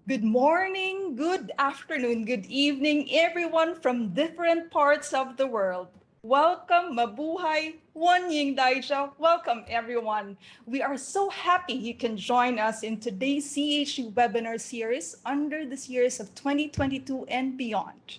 Good morning, good afternoon, good evening, everyone from different parts of the world. Welcome, mabuhay, Wanying Daija. Welcome, everyone. We are so happy you can join us in today's CHU webinar series under the series of 2022 and beyond.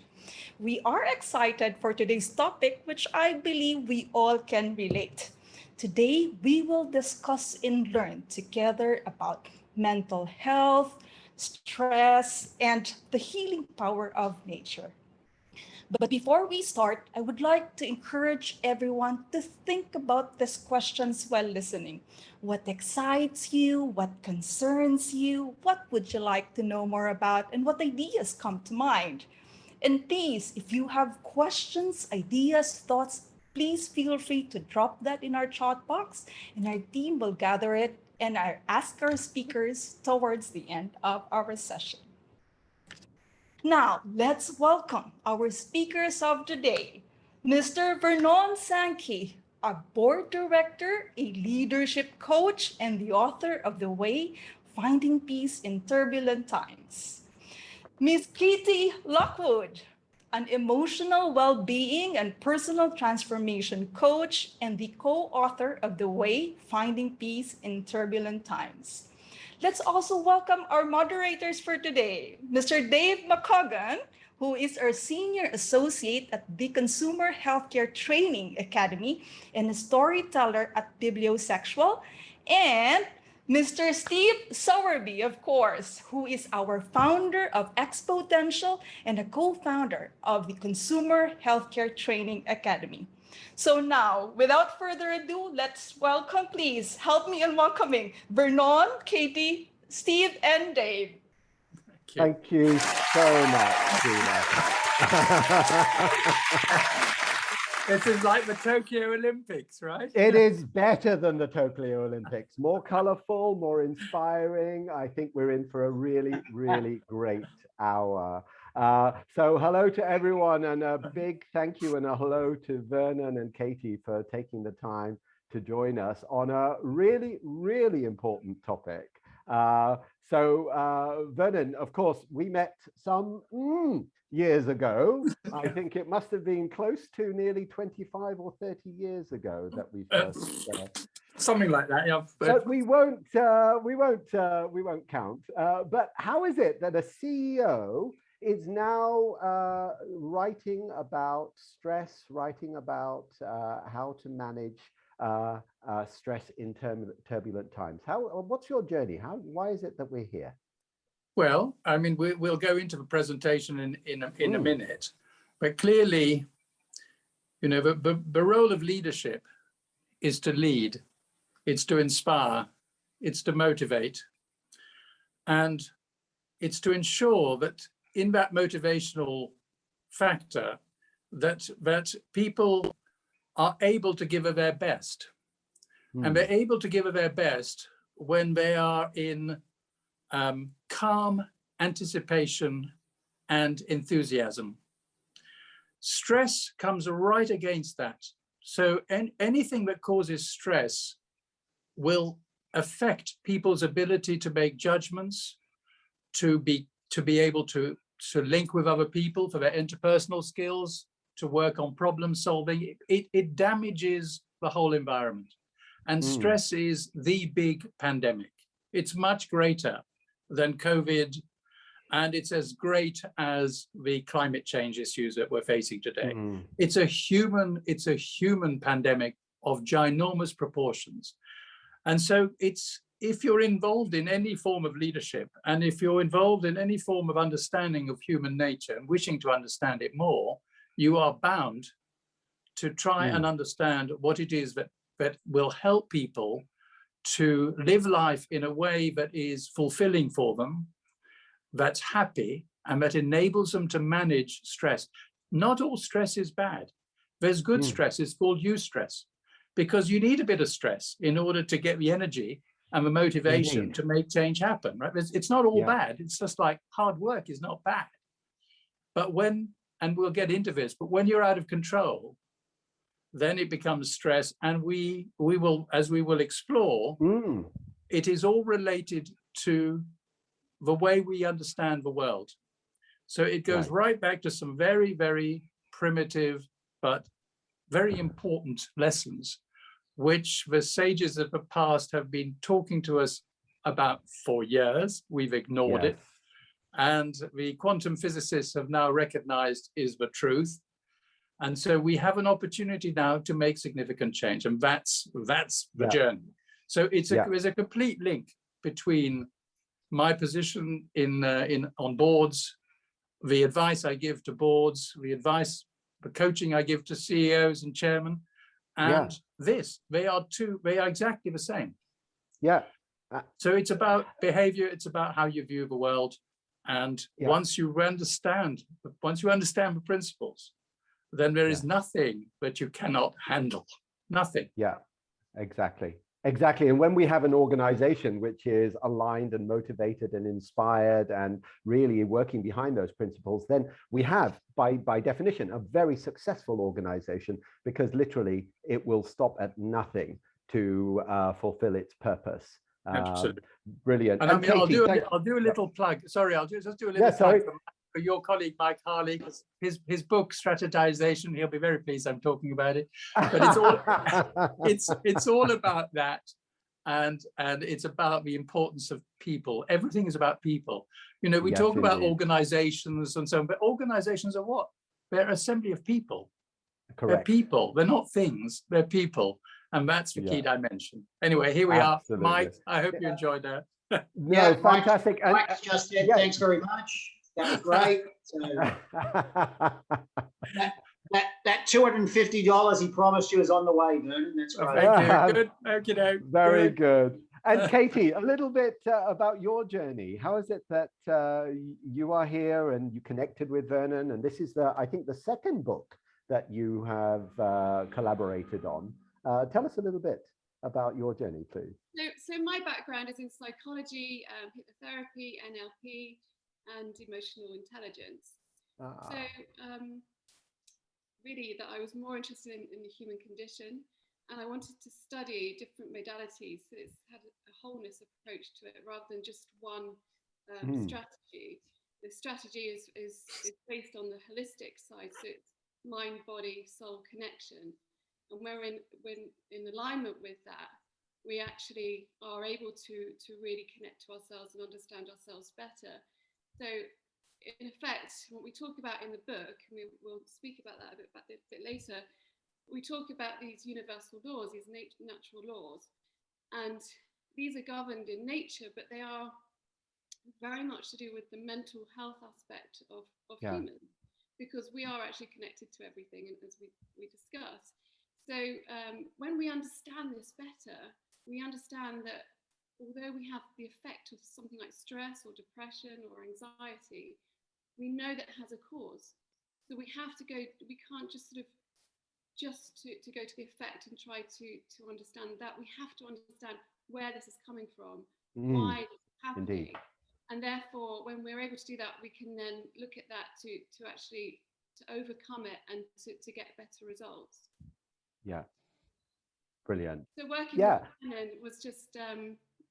We are excited for today's topic, which I believe we all can relate. Today, we will discuss and learn together about mental health, stress, and the healing power of nature. But before we start, I would like to encourage everyone to think about these questions while listening. What excites you? What concerns you? What would you like to know more about? And what ideas come to mind? And please, if you have questions, ideas, thoughts, please feel free to drop that in our chat box and our team will gather it and ask our speakers towards the end of our session. Now, let's welcome our speakers of the day. Mr. Vernon Sankey, a board director, a leadership coach, and the author of The Way, Finding Peace in Turbulent Times. Ms. Katey Lockwood, an emotional well-being and personal transformation coach and the co-author of The Way, Finding Peace in Turbulent Times. Let's also welcome our moderators for today, Mr. Dave McCoggan, who is our Senior Associate at the Consumer Healthcare Training Academy and a storyteller at Bibliosexual, and Mr. Steve Sowerby, of course, who is our founder of Expotential and a co-founder of the Consumer Healthcare Training Academy. So now, without further ado, let's welcome, please, help me in welcoming Vernon, Katey, Steve, and Dave. Thank you so much, Sheila. This is like the Tokyo Olympics, right? It is better than the Tokyo Olympics. More colorful, more inspiring. I think we're in for a really, really great hour. So hello to everyone and a big thank you and a hello to Vernon and Katey for taking the time to join us on a really, really important topic. Vernon, of course, we met some years ago. I think it must have been close to nearly 25 or 30 years ago that we first something like that. Yeah. So we won't count. But how is it that a CEO is now writing about stress, writing about how to manage stress in turbulent times? What's your journey? Why is it that we're here? Well, I mean, we'll go into the presentation in a minute, but clearly, you know, the role of leadership is to lead, it's to inspire, it's to motivate, and it's to ensure that in that motivational factor that people are able to give of their best. And they're able to give of their best when they are in calm anticipation and enthusiasm. Stress comes right against that. So anything that causes stress will affect people's ability to make judgments, to be able to link with other people for their interpersonal skills, to work on problem solving. It damages the whole environment. And stress is the big pandemic. It's much greater than COVID, and it's as great as the climate change issues that we're facing today. It's a human pandemic of ginormous proportions. And so if you're involved in any form of leadership, and if you're involved in any form of understanding of human nature and wishing to understand it more, you are bound to try and understand what it is that will help people to live life in a way that is fulfilling for them, that's happy, and that enables them to manage stress. Not all stress is bad. There's good stress, it's called eustress, because you need a bit of stress in order to get the energy and the motivation to make change happen, right? It's not all bad. It's just like hard work is not bad. But and we'll get into this, but when you're out of control, then it becomes stress. And we will, as we will explore, it is all related to the way we understand the world. So it goes right back to some very, very primitive, but very important lessons, which the sages of the past have been talking to us about for years. We've ignored it. And the quantum physicists have now recognized is the truth. And so we have an opportunity now to make significant change. And that's the journey. So there's a complete link between my position on boards, the advice I give to boards, the coaching I give to CEOs and chairmen, and this. They are exactly the same. Yeah. So it's about behavior, it's about how you view the world. And once you understand the principles, then there is nothing that you cannot handle. Nothing. Yeah, exactly. Exactly. And when we have an organization which is aligned and motivated and inspired and really working behind those principles, then we have, by definition, a very successful organization, because literally it will stop at nothing to fulfill its purpose. Absolutely. Brilliant. And I mean, Katey, I'll do a little plug. Sorry, I'll just do a little plug for your colleague, Mike Harley, because his book, Strategization, he'll be very pleased I'm talking about it. But it's all, it's all about that. And it's about the importance of people. Everything is about people. You know, we talk about organizations and so on, but organizations are what? They're an assembly of people. Correct. They're people. They're not things. They're people. And that's the key dimension. Anyway, here we are. Mike, I hope you enjoyed that. No, fantastic. Mike's just said, thanks very much. That was great. So that $250 he promised you is on the way, Vernon. That's great. Thank you. Good. Okay, very good. And Katey, a little bit about your journey. How is it that you are here and you connected with Vernon? And this is I think the second book that you have collaborated on. Tell us a little bit about your journey, please. So my background is in psychology, hypnotherapy, NLP, and emotional intelligence. So really that I was more interested in the human condition, and I wanted to study different modalities, so it's had a wholeness approach to it rather than just one strategy. The strategy is based on the holistic side, so it's mind, body, soul connection. And when in alignment with that, we actually are able to really connect to ourselves and understand ourselves better. So in effect, what we talk about in the book, and we'll speak about that a bit later, we talk about these universal laws, these natural laws. And these are governed in nature, but they are very much to do with the mental health aspect of humans, because we are actually connected to everything, as we discussed. So when we understand this better, we understand that although we have the effect of something like stress or depression or anxiety, we know that it has a cause. So we have to we can't just sort of to go to the effect and try to understand that. We have to understand where this is coming from, why it's happening. Indeed. And therefore, when we're able to do that, we can then look at that to actually overcome it and to get better results. Yeah. Brilliant. So working with Vernon was just,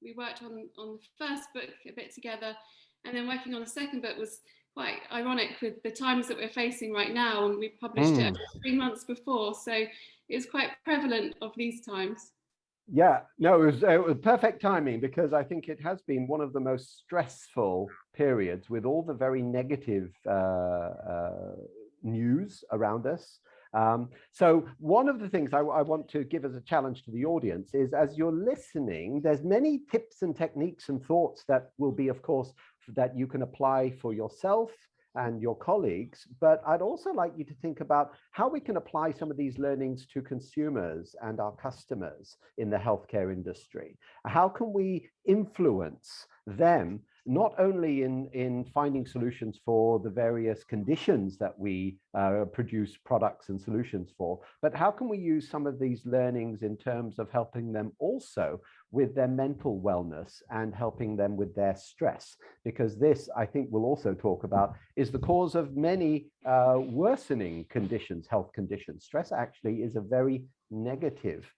we worked on the first book a bit together, and then working on the second book was quite ironic with the times that we're facing right now, and we published it 3 months before, so it's quite prevalent of these times. Yeah, no, it was perfect timing, because I think it has been one of the most stressful periods with all the very negative news around us. So one of the things I want to give as a challenge to the audience is, as you're listening, there's many tips and techniques and thoughts that will be, of course, that you can apply for yourself and your colleagues, but I'd also like you to think about how we can apply some of these learnings to consumers and our customers in the healthcare industry. How can we influence them, not only in finding solutions for the various conditions that we produce products and solutions for, but how can we use some of these learnings in terms of helping them also with their mental wellness and helping them with their stress? Because this, I think we'll also talk about, is the cause of many worsening conditions, health conditions. Stress actually is a very negative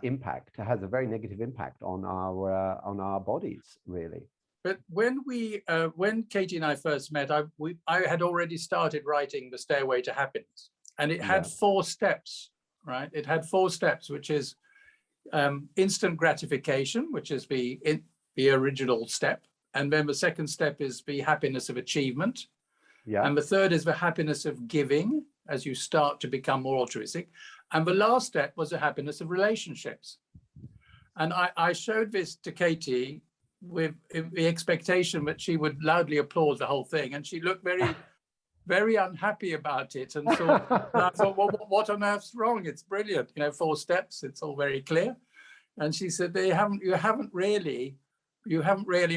impact, has a very negative impact on our bodies, really. but when Katey and I first met, I had already started writing The Stairway to Happiness, and it had 4 steps, right? It had 4 steps, which is instant gratification, which is the original step. And then the second step is the happiness of achievement. Yeah. And the third is the happiness of giving, as you start to become more altruistic. And the last step was the happiness of relationships. And I showed this to Katey with the expectation that she would loudly applaud the whole thing. And she looked very, very unhappy about it. And so I thought, well, what on earth's wrong? It's brilliant. 4 steps, it's all very clear. And she said, you haven't really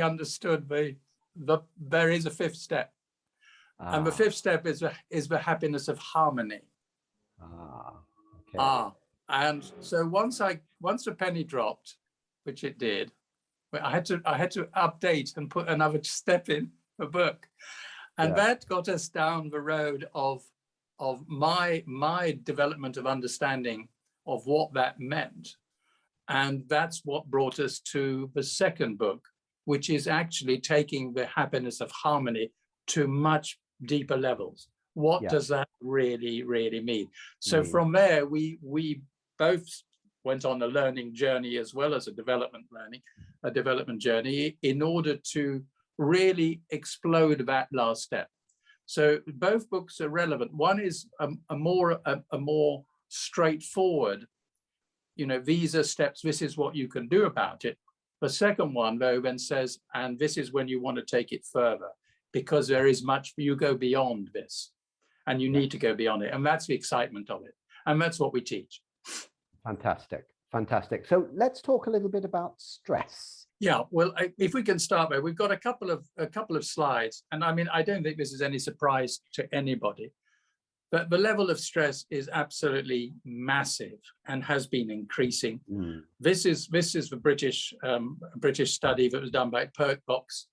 understood there is a 5th step. And the 5th step is the happiness of harmony. Okay. And so once the penny dropped, which it did, I had to update and put another step in the book, and that got us down the road of my development of understanding of what that meant, and that's what brought us to the second book, which is actually taking the happiness of harmony to much deeper levels. What does that really mean? So from there, we both went on a learning journey as well as a development journey in order to really explode that last step. So both books are relevant. One is a more straightforward, these are steps, this is what you can do about it. The second one, though, then says, and this is when you want to take it further, because there is much, you go beyond this, and you need to go beyond it. And that's the excitement of it. And that's what we teach. Fantastic. Fantastic. So let's talk a little bit about stress. Yeah, well, if we can start there, we've got a couple of slides. And I mean, I don't think this is any surprise to anybody, but the level of stress is absolutely massive and has been increasing. This is the British study that was done by Perkbox.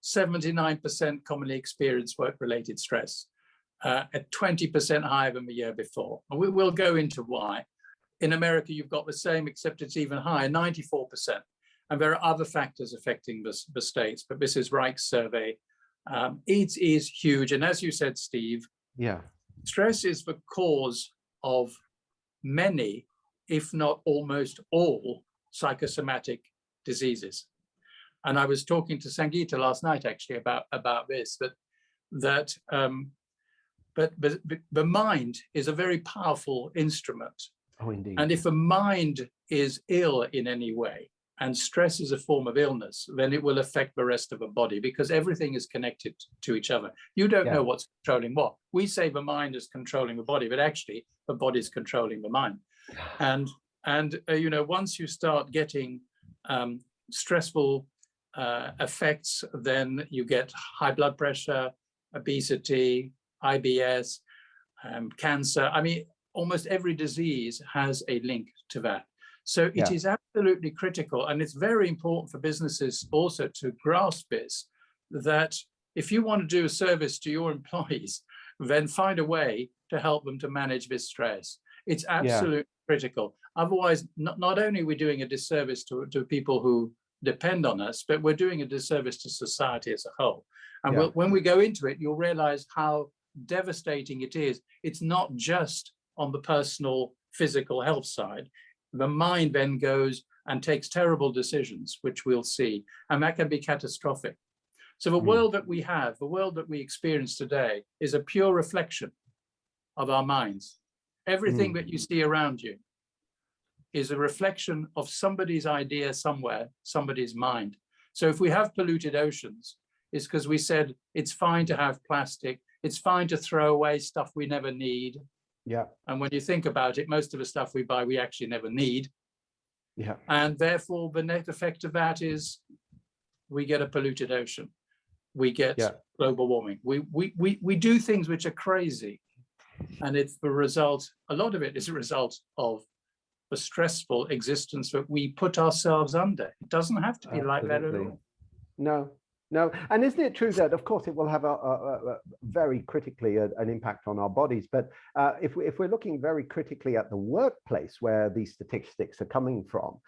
79% commonly experienced work-related stress, at 20% higher than the year before. And we will go into why. In America, you've got the same, except it's even higher, 94%. And there are other factors affecting the states, but this is Reich's survey. It is huge. And as you said, Steve, stress is the cause of many, if not almost all, psychosomatic diseases. And I was talking to Sangeeta last night, actually, about this, that the mind is a very powerful instrument. Oh, indeed. And if a mind is ill in any way, and stress is a form of illness, then it will affect the rest of the body, because everything is connected to each other. You don't know what's controlling what. We say the mind is controlling the body, but actually the body is controlling the mind. And once you start getting stressful effects, then you get high blood pressure, obesity, IBS, cancer. I mean, almost every disease has a link to that. So it is absolutely critical, and it's very important for businesses also to grasp this, that if you want to do a service to your employees, then find a way to help them to manage this stress. It's absolutely critical. Otherwise, not only are we doing a disservice to people who depend on us, but we're doing a disservice to society as a whole. And when we go into it, you'll realize how devastating it is. It's not just on the personal physical health side. The mind then goes and takes terrible decisions, which we'll see, and that can be catastrophic. So the world that we have, the world that we experience today, is a pure reflection of our minds. Everything that you see around you is a reflection of somebody's idea somewhere, somebody's mind. So if we have polluted oceans, it's because we said it's fine to have plastic, it's fine to throw away stuff we never need. And when you think about it, most of the stuff we buy, we actually never need. And therefore, the net effect of that is we get a polluted ocean. We get global warming. We do things which are crazy. And it's the result, a lot of it is a result of the stressful existence that we put ourselves under. It doesn't have to be like that at all. No, No, and isn't it true that, of course, it will have a very critically an impact on our bodies, but if we're looking very critically at the workplace where these statistics are coming from,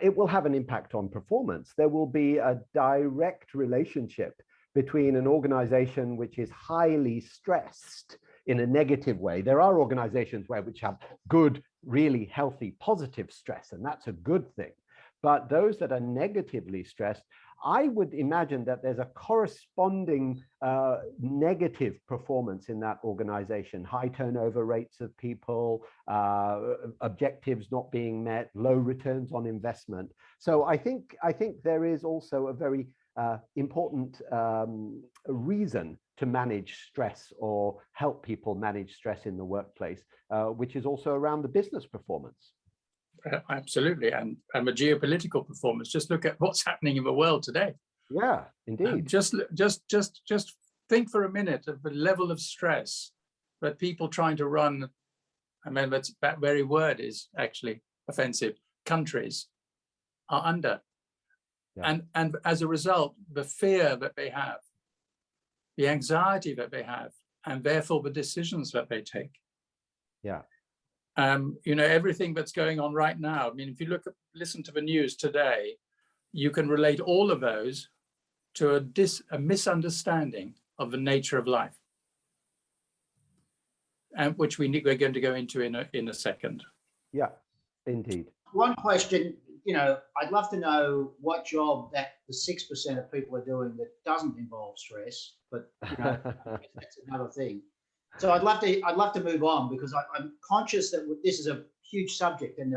it will have an impact on performance. There will be a direct relationship between an organization which is highly stressed in a negative way. There are organizations which have good, really healthy, positive stress, and that's a good thing. But those that are negatively stressed, I would imagine that there's a corresponding negative performance in that organization, high turnover rates of people, objectives not being met, low returns on investment. So I think there is also a very important reason to manage stress or help people manage stress in the workplace, which is also around the business performance. Absolutely, and a geopolitical performance. Just look at what's happening in the world today. Yeah, indeed. Just think for a minute of the level of stress that people trying to run. I mean, that very word is actually offensive. Countries are under, yeah. And as a result, the fear that they have, the anxiety that they have, and therefore the decisions that they take. Yeah. You know, everything that's going on right now. I mean, if you listen to the news today, you can relate all of those to a misunderstanding of the nature of life, and which we're going to go into in a second. Yeah, indeed. One question, you know, I'd love to know what job that the 6% of people are doing that doesn't involve stress, but you know, that's another thing. So I'd love to move on, because I'm conscious that this is a huge subject, and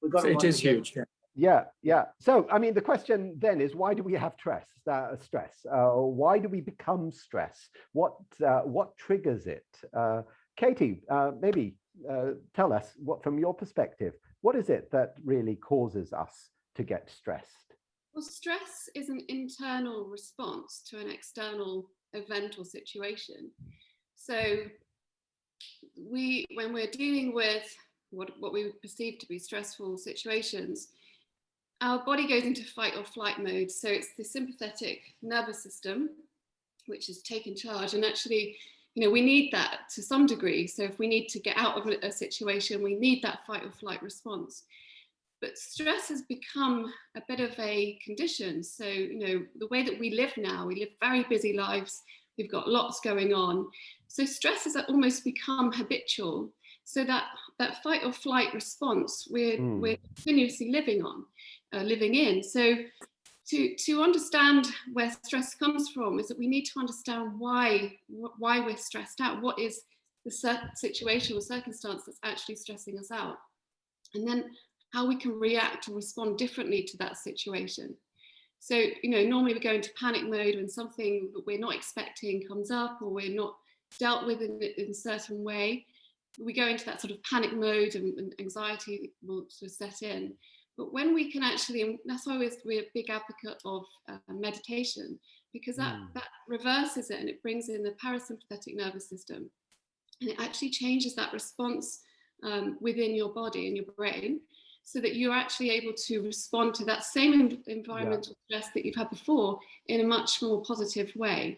we've got. It is huge. Yeah. Yeah. So I mean, the question then is, why do we have stress? Why do we become stressed? What triggers it? Katey, maybe tell us from your perspective, what is it that really causes us to get stressed? Well, stress is an internal response to an external event or situation. So when we're dealing with what we perceive to be stressful situations, our body goes into fight or flight mode. So it's the sympathetic nervous system which is taking charge. And actually, you know, we need that to some degree. So if we need to get out of a situation, we need that fight or flight response. But stress has become a bit of a condition. So, you know, the way that we live now, we live very busy lives. We've got lots going on. So stress has almost become habitual. So that fight or flight response, we're continuously living in. So to understand where stress comes from is that we need to understand why we're stressed out. What is the situation or circumstance that's actually stressing us out? And then how we can react or respond differently to that situation. So, you know, normally we go into panic mode when something that we're not expecting comes up, or we're not dealt with in a certain way. We go into that sort of panic mode, and anxiety will sort of set in. But when we can actually, and that's why we're a big advocate of meditation, because that reverses it, and it brings in the parasympathetic nervous system, and it actually changes that response within your body and your brain, so that you're actually able to respond to that same environmental stress that you've had before in a much more positive way.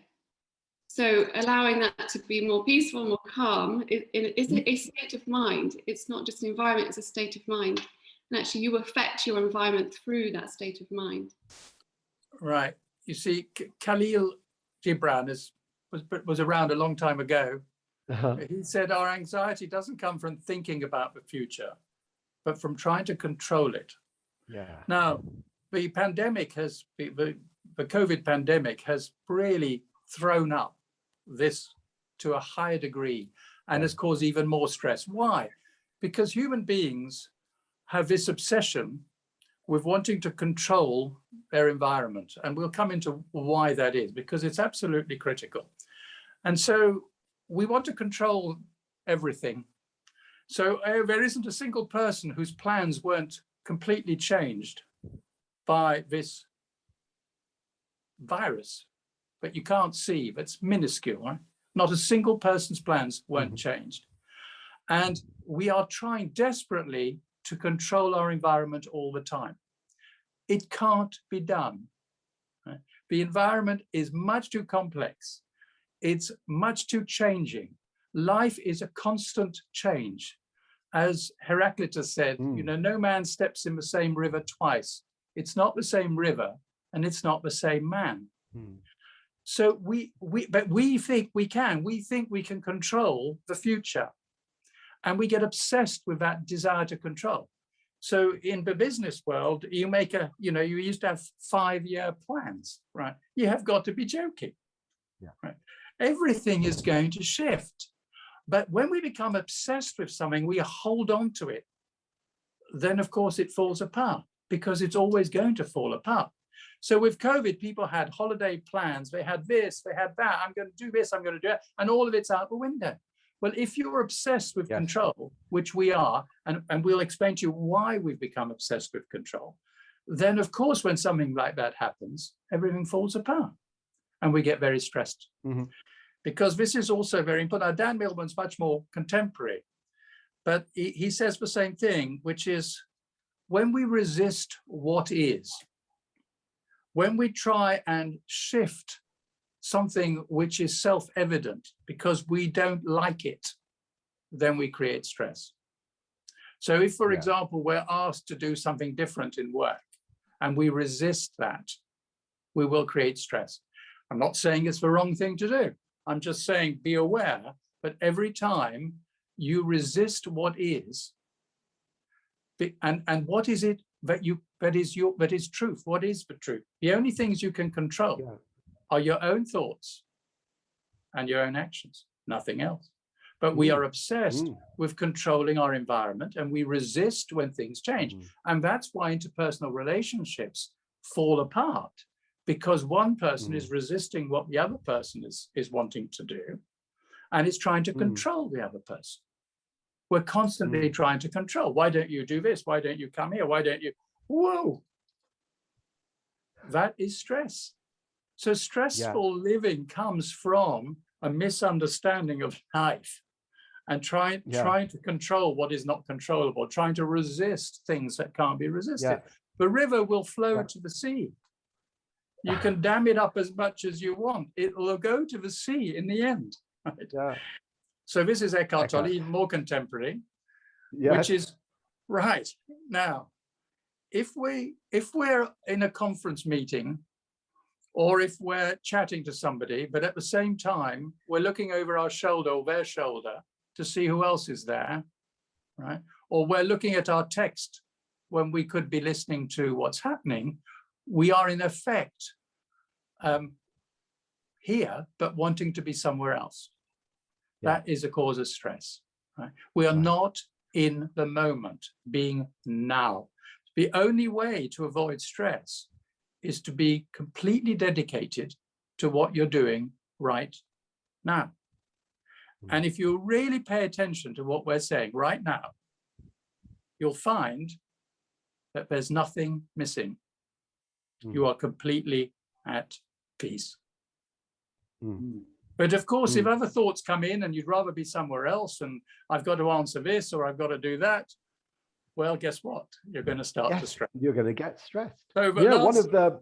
So allowing that to be more peaceful, more calm, is a state of mind. It's not just an environment, it's a state of mind. And actually you affect your environment through that state of mind. Right. You see, Khalil Gibran was around a long time ago. He said our anxiety doesn't come from thinking about the future, but from trying to control it. Yeah. Now, the pandemic the COVID pandemic has really thrown up this to a higher degree and has caused even more stress. Why? Because human beings have this obsession with wanting to control their environment. And we'll come into why that is, because it's absolutely critical. And so we want to control everything. So there isn't a single person whose plans weren't completely changed by this virus that you can't see, that's minuscule, right? Not a single person's plans weren't changed. And we are trying desperately to control our environment all the time. It can't be done, right? The environment is much too complex. It's much too changing. Life is a constant change. As Heraclitus said, you know, no man steps in the same river twice. It's not the same river and it's not the same man. So we think we can control the future, and we get obsessed with that desire to control. So in the business world, you used to have 5-year plans, right? You have got to be joking, right? Everything is going to shift. But when we become obsessed with something, we hold on to it. Then, of course, it falls apart, because it's always going to fall apart. So with COVID, people had holiday plans. They had this, they had that. I'm going to do this, I'm going to do that. And all of it's out the window. Well, if you're obsessed with control, which we are, and we'll explain to you why we've become obsessed with control, then, of course, when something like that happens, everything falls apart and we get very stressed. Because this is also very important. Now, Dan Millman's much more contemporary, but he says the same thing, which is when we resist what is, when we try and shift something which is self-evident because we don't like it, then we create stress. So if, for example, we're asked to do something different in work and we resist that, we will create stress. I'm not saying it's the wrong thing to do. I'm just saying be aware that every time you resist what is, and what is it that is truth? What is the truth? The only things you can control are your own thoughts and your own actions, nothing else. But we are obsessed with controlling our environment, and we resist when things change. And that's why interpersonal relationships fall apart, because one person is resisting what the other person is wanting to do, and is trying to control the other person. We're constantly trying to control. Why don't you do this? Why don't you come here? Why don't you? Whoa. That is stress. So stressful living comes from a misunderstanding of life and trying to control what is not controllable, trying to resist things that can't be resisted. The river will flow to the sea. You can dam it up as much as you want. It will go to the sea in the end. Right? So this is Eckhart Tolle, even more contemporary, which is right. Now, if we're in a conference meeting, or if we're chatting to somebody, but at the same time, we're looking over our shoulder or their shoulder to see who else is there, right? Or we're looking at our text when we could be listening to what's happening, we are in effect here, but wanting to be somewhere else. That is a cause of stress, right? We are not in the moment, being now. The only way to avoid stress is to be completely dedicated to what you're doing right now. And if you really pay attention to what we're saying right now, you'll find that there's nothing missing. You are completely at peace. But of course, if other thoughts come in and you'd rather be somewhere else, and I've got to answer this or I've got to do that, well, guess what? You're going to start to stress. You're going to get stressed. So, one of the,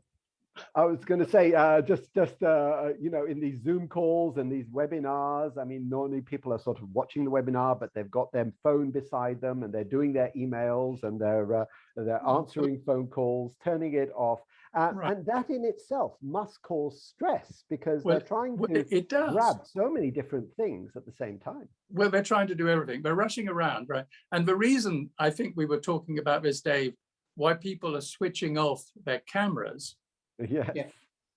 I was going to say, in these Zoom calls and these webinars, I mean, normally people are sort of watching the webinar, but they've got their phone beside them and they're doing their emails and they're answering phone calls, turning it off. And that in itself must cause stress, because they're trying to grab so many different things at the same time. Well, they're trying to do everything. They're rushing around, right? And the reason I think we were talking about this, Dave, why people are switching off their cameras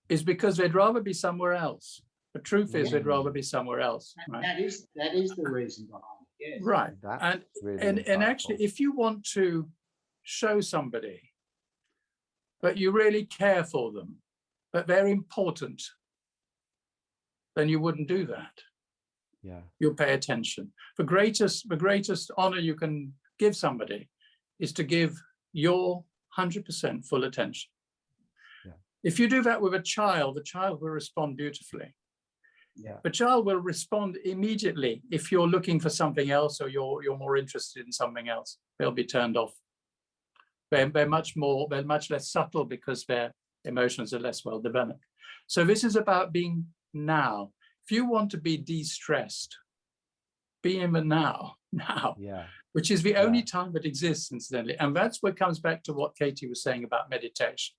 is because they'd rather be somewhere else. The truth is they'd rather be somewhere else. Right? That is the reason behind it. Yes. Right. That's And actually, if you want to show somebody that you really care for them, that they're important, then you wouldn't do that. You'll pay attention. The greatest honor you can give somebody is to give your 100% full attention. If you do that with a child, the child will respond beautifully. The child will respond immediately. If you're looking for something else or you're more interested in something else, they'll be turned off. They're much less subtle because their emotions are less well developed. So this is about being now. If you want to be de-stressed, be in the now, which is the only time that exists, incidentally. And that's what comes back to what Katey was saying about meditation.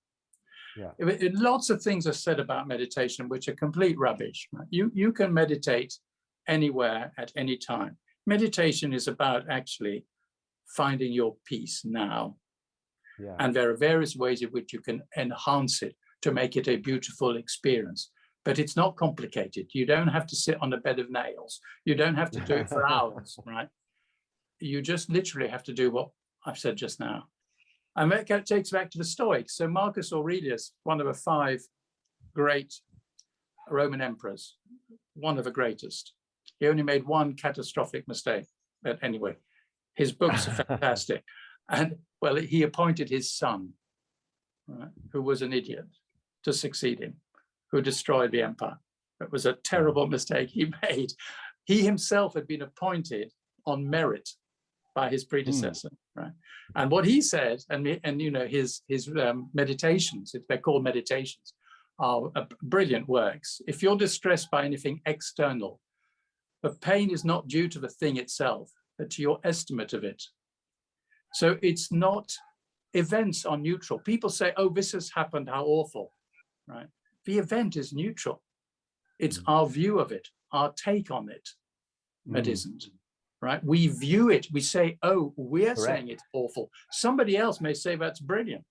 Lots of things are said about meditation which are complete rubbish. Right? You can meditate anywhere at any time. Meditation is about actually finding your peace now. And there are various ways in which you can enhance it to make it a beautiful experience. But it's not complicated. You don't have to sit on a bed of nails. You don't have to do it for hours, right? You just literally have to do what I've said just now. And that takes back to the Stoics. So Marcus Aurelius, one of the 5 great Roman emperors, one of the greatest. He only made one catastrophic mistake. But anyway, his books are fantastic. And well, he appointed his son, right, who was an idiot, to succeed him, who destroyed the empire. It was a terrible mistake he made. He himself had been appointed on merit by his predecessor, right? And what he said, and you know, his meditations, they're called meditations, are brilliant works. If you're distressed by anything external, the pain is not due to the thing itself, but to your estimate of it. So it's not, events are neutral. People say, oh, this has happened, how awful, right? The event is neutral. It's our view of it, our take on it that isn't, right? We view it, we say, oh, we're saying it's awful. Somebody else may say that's brilliant.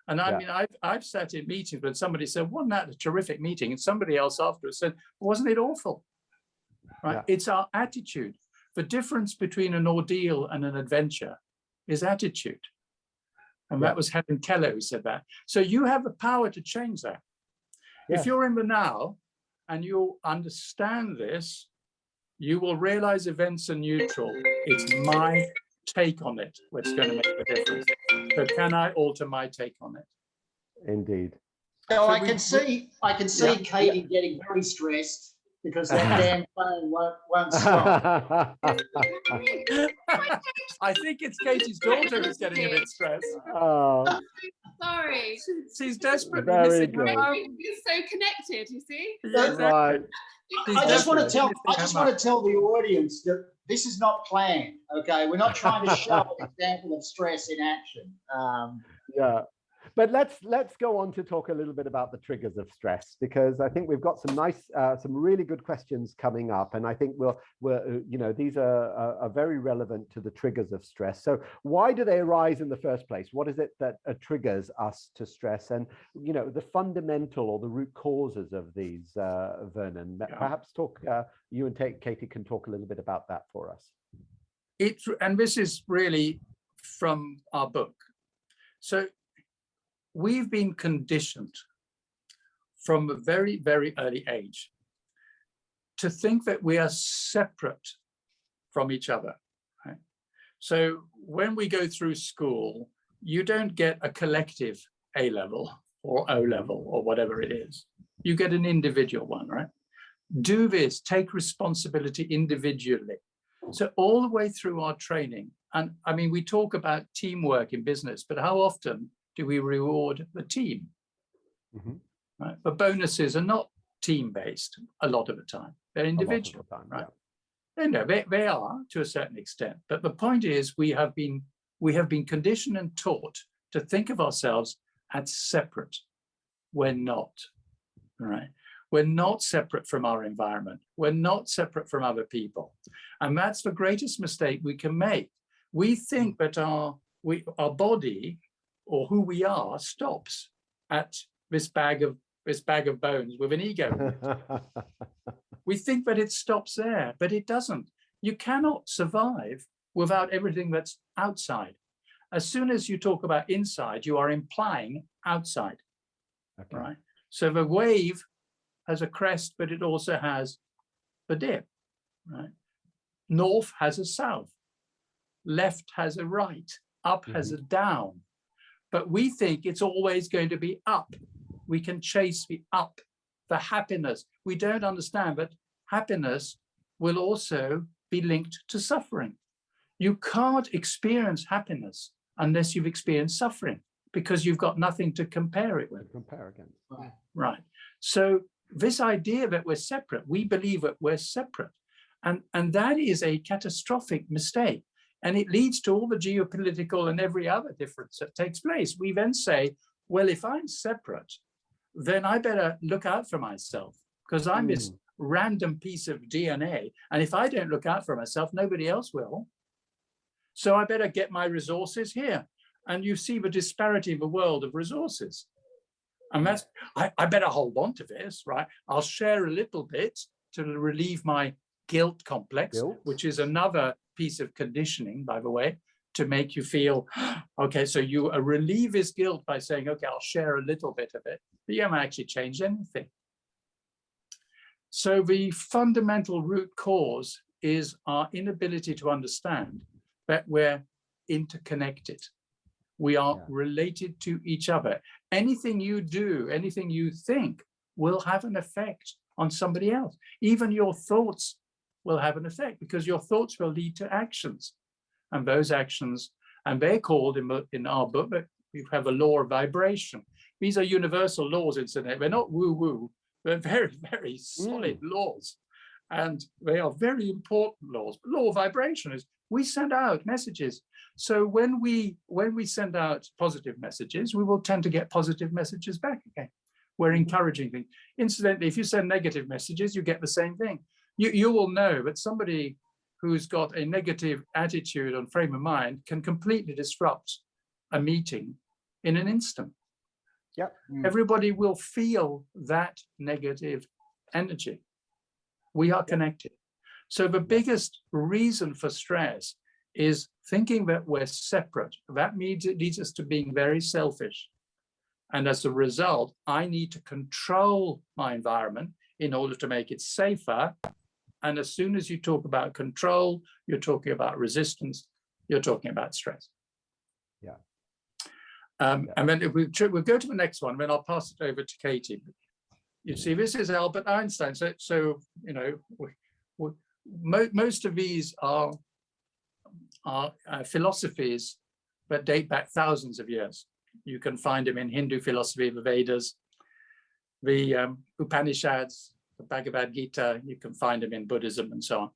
And I mean, I've sat in meetings when somebody said, wasn't that a terrific meeting? And somebody else afterwards said, wasn't it awful? Right? It's our attitude. The difference between an ordeal and an adventure is attitude. And that was Helen Keller who said that. So you have the power to change that. If you're in the now and you understand this, you will realize events are neutral. It's my take on it what's going to make the difference. So can I alter my take on it? Indeed. So I can see Katey getting very stressed because that damn phone won't stop. I think it's Katey's daughter who's getting a bit stressed. Oh, Sorry. She's desperately very missing good. her mum. It's so connected, you see? Right. I just want to tell the audience that this is not planned. Okay, we're not trying to show an example of stress in action. Yeah. But let's go on to talk a little bit about the triggers of stress, because I think we've got some nice, some really good questions coming up, and I think we're you know, these are very relevant to the triggers of stress. So why do they arise in the first place? What is it that triggers us to stress, and you know, the fundamental or the root causes of these? Vernon, perhaps talk. You and Katey can talk a little bit about that for us. And this is really from our book. So we've been conditioned from a very, very early age to think that we are separate from each other. Right? So when we go through school, you don't get a collective A level or O level or whatever it is. You get an individual one, right? Do this, take responsibility individually. So all the way through our training, and I mean, we talk about teamwork in business, but how often do we reward the team? Right? The bonuses are not team-based a lot of the time. They're individual, right? No, they are to a certain extent. But the point is, we have been conditioned and taught to think of ourselves as separate. We're not, right? We're not separate from our environment. We're not separate from other people. And that's the greatest mistake we can make. We think that our body or who we are stops at this bag of bones with an ego. We think that it stops there, but it doesn't. You cannot survive without everything that's outside. As soon as you talk about inside, you are implying outside, right? So the wave has a crest, but it also has the dip, right? North has a south, left has a right, up has a down. But we think it's always going to be up. We can chase the up, the happiness. We don't understand that happiness will also be linked to suffering. You can't experience happiness unless you've experienced suffering, because you've got nothing to compare it with. Compare against. Right. So this idea that we're separate, we believe that we're separate. And that is a catastrophic mistake. And it leads to all the geopolitical and every other difference that takes place. We then say, well, if I'm separate, then I better look out for myself because I'm this random piece of DNA. And if I don't look out for myself, nobody else will. So I better get my resources here. And you see the disparity in the world of resources. And that's, I better hold on to this, right? I'll share a little bit to relieve my guilt complex, which is another piece of conditioning, by the way, to make you feel, okay, so you relieve his guilt by saying, okay, I'll share a little bit of it, but you haven't actually changed anything. So the fundamental root cause is our inability to understand that we're interconnected. We are related to each other. Anything you do, anything you think will have an effect on somebody else. Even your thoughts will have an effect because your thoughts will lead to actions. And those actions, and they're called in our book, but we have a law of vibration. These are universal laws, incidentally. They're not woo-woo. They're very, very solid laws. And they are very important laws. But law of vibration is we send out messages. So when we send out positive messages, we will tend to get positive messages back again. We're encouraging things. Incidentally, if you send negative messages, you get the same thing. You will know that somebody who's got a negative attitude and frame of mind can completely disrupt a meeting in an instant. Yep. Everybody will feel that negative energy. We are connected. So the biggest reason for stress is thinking that we're separate. That means it leads us to being very selfish. And as a result, I need to control my environment in order to make it safer. And as soon as you talk about control, you're talking about resistance, you're talking about stress. Yeah. And then if we'll go to the next one, then I'll pass it over to Katey. You see, this is Albert Einstein. So you know, most of these are philosophies that date back thousands of years. You can find them in Hindu philosophy, the Vedas, the Upanishads, the Bhagavad Gita. You can find them in Buddhism and so on.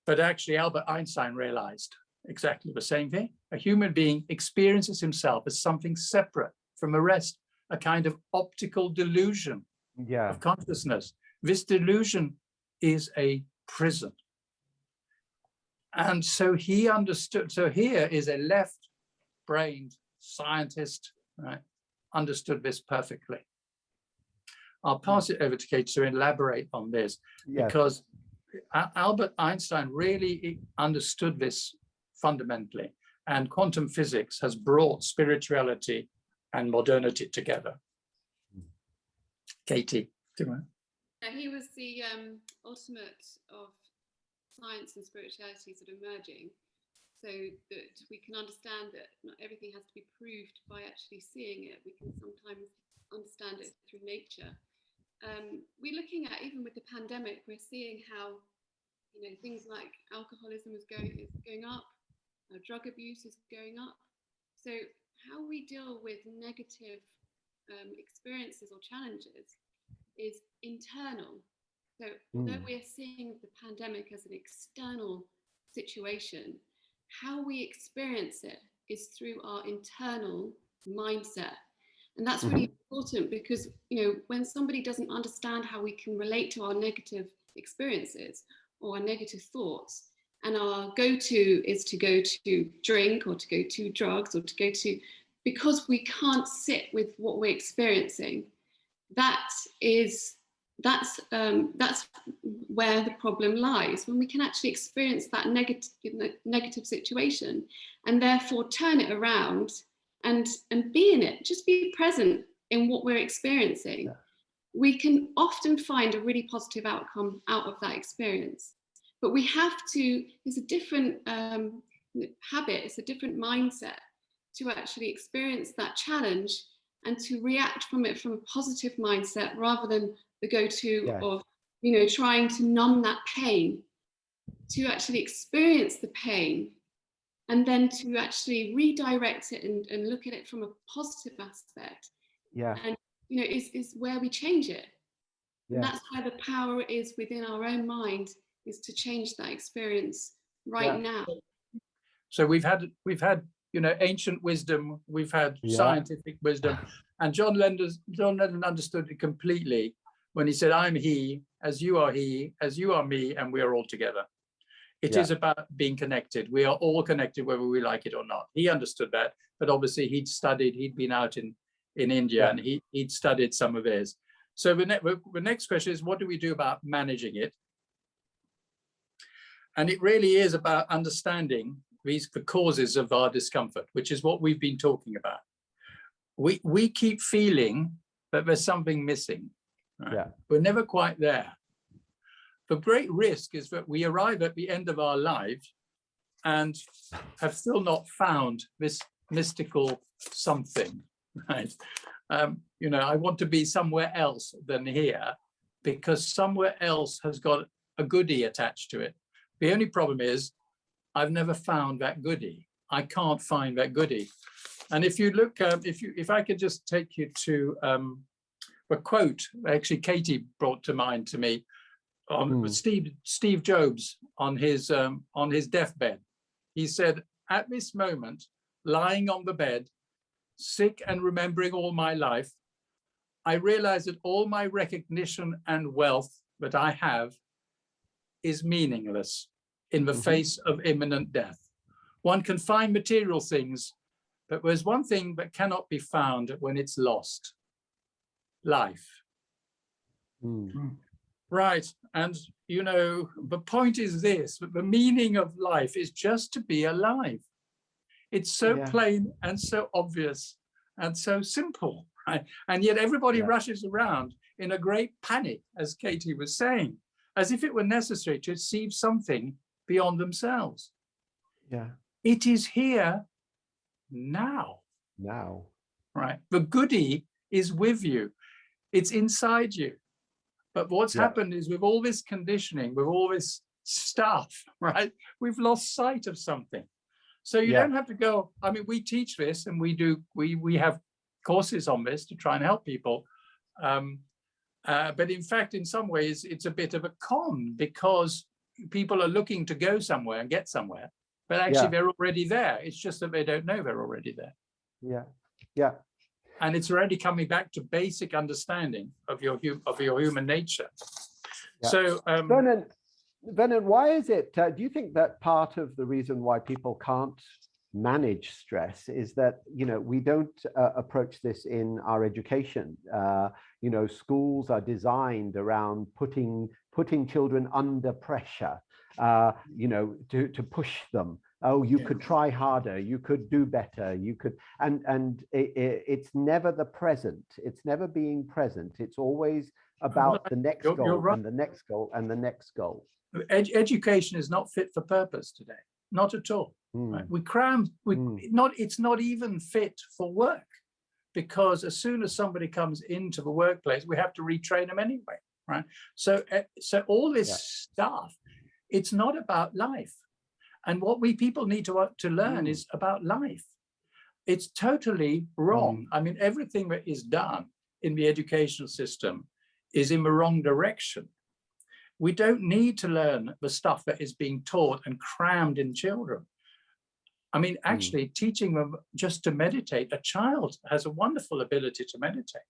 But actually, Albert Einstein realized exactly the same thing. A human being experiences himself as something separate from the rest, a kind of optical delusion of consciousness. This delusion is a prison. And so he understood. So here is a left-brained scientist, right, understood this perfectly. I'll pass it over to Kate to elaborate on this, because Albert Einstein really understood this fundamentally, and quantum physics has brought spirituality and modernity together. Katey, do you want? He was the ultimate of science and spirituality sort of merging, so that we can understand that not everything has to be proved by actually seeing it. We can sometimes understand it through nature. We're looking at, even with the pandemic, we're seeing how, you know, things like alcoholism is going up, drug abuse is going up. So how we deal with negative experiences or challenges is internal. So although we're seeing the pandemic as an external situation, how we experience it is through our internal mindset. And that's really important, because, you know, when somebody doesn't understand how we can relate to our negative experiences or our negative thoughts, and our go-to is to go to drink or to go to drugs or to go to, because we can't sit with what we're experiencing, that's where the problem lies. When we can actually experience that negative situation and therefore turn it around and be in it, just be present in what we're experiencing, we can often find a really positive outcome out of that experience. But we have to, it's a different habit, it's a different mindset to actually experience that challenge and to react from it from a positive mindset, rather than the go-to of, you know, trying to numb that pain, to actually experience the pain and then to actually redirect it and look at it from a positive aspect. And, you know, is where we change it. And that's where the power is within our own mind, is to change that experience right now. So we've had ancient wisdom, we've had scientific wisdom, and John Lennon understood it completely when he said, "I'm he, as you are me, and we are all together." It is about being connected. We are all connected, whether we like it or not. He understood that, but obviously he'd been out in India, and he'd studied some of his. So the next question is, what do we do about managing it? And it really is about understanding the causes of our discomfort, which is what we've been talking about. We keep feeling that there's something missing. Right? We're never quite there. The great risk is that we arrive at the end of our lives and have still not found this mystical something, right? I want to be somewhere else than here, because somewhere else has got a goodie attached to it. The only problem is I've never found that goodie. I can't find that goodie. And if you look, if I could just take you to a quote, actually Katey brought to mind to me, Steve Jobs on his deathbed. He said, "At this moment, lying on the bed, sick and remembering all my life, I realize that all my recognition and wealth that I have is meaningless in the face of imminent death. One can find material things, but there's one thing that cannot be found when it's lost: life." Right. And, the point is this, that the meaning of life is just to be alive. It's so plain and so obvious and so simple, right? And yet everybody rushes around in a great panic, as Katey was saying, as if it were necessary to achieve something beyond themselves. It is here now. Right. The goodie is with you. It's inside you. But what's happened is, with all this conditioning, with all this stuff, right, we've lost sight of something. So you don't have to go. I mean, we teach this, and we have courses on this to try and help people. But in fact, in some ways, it's a bit of a con, because people are looking to go somewhere and get somewhere, but actually they're already there. It's just that they don't know they're already there. And it's already coming back to basic understanding of your human nature. So, Vernon, why is it? Do you think that part of the reason why people can't manage stress is that we don't approach this in our education? Schools are designed around putting children under pressure, to push them. Oh, you could try harder, you could do better, you could, and it's never the present. It's never being present. It's always about the next goal, right, and the next goal and the next goal. Education is not fit for purpose today, not at all. Right? We cram. It's not even fit for work, because as soon as somebody comes into the workplace, we have to retrain them anyway, right? So all this stuff, it's not about life. And what people need to learn is about life. It's totally wrong. I mean, everything that is done in the educational system is in the wrong direction. We don't need to learn the stuff that is being taught and crammed in children. I mean, actually teaching them just to meditate. A child has a wonderful ability to meditate.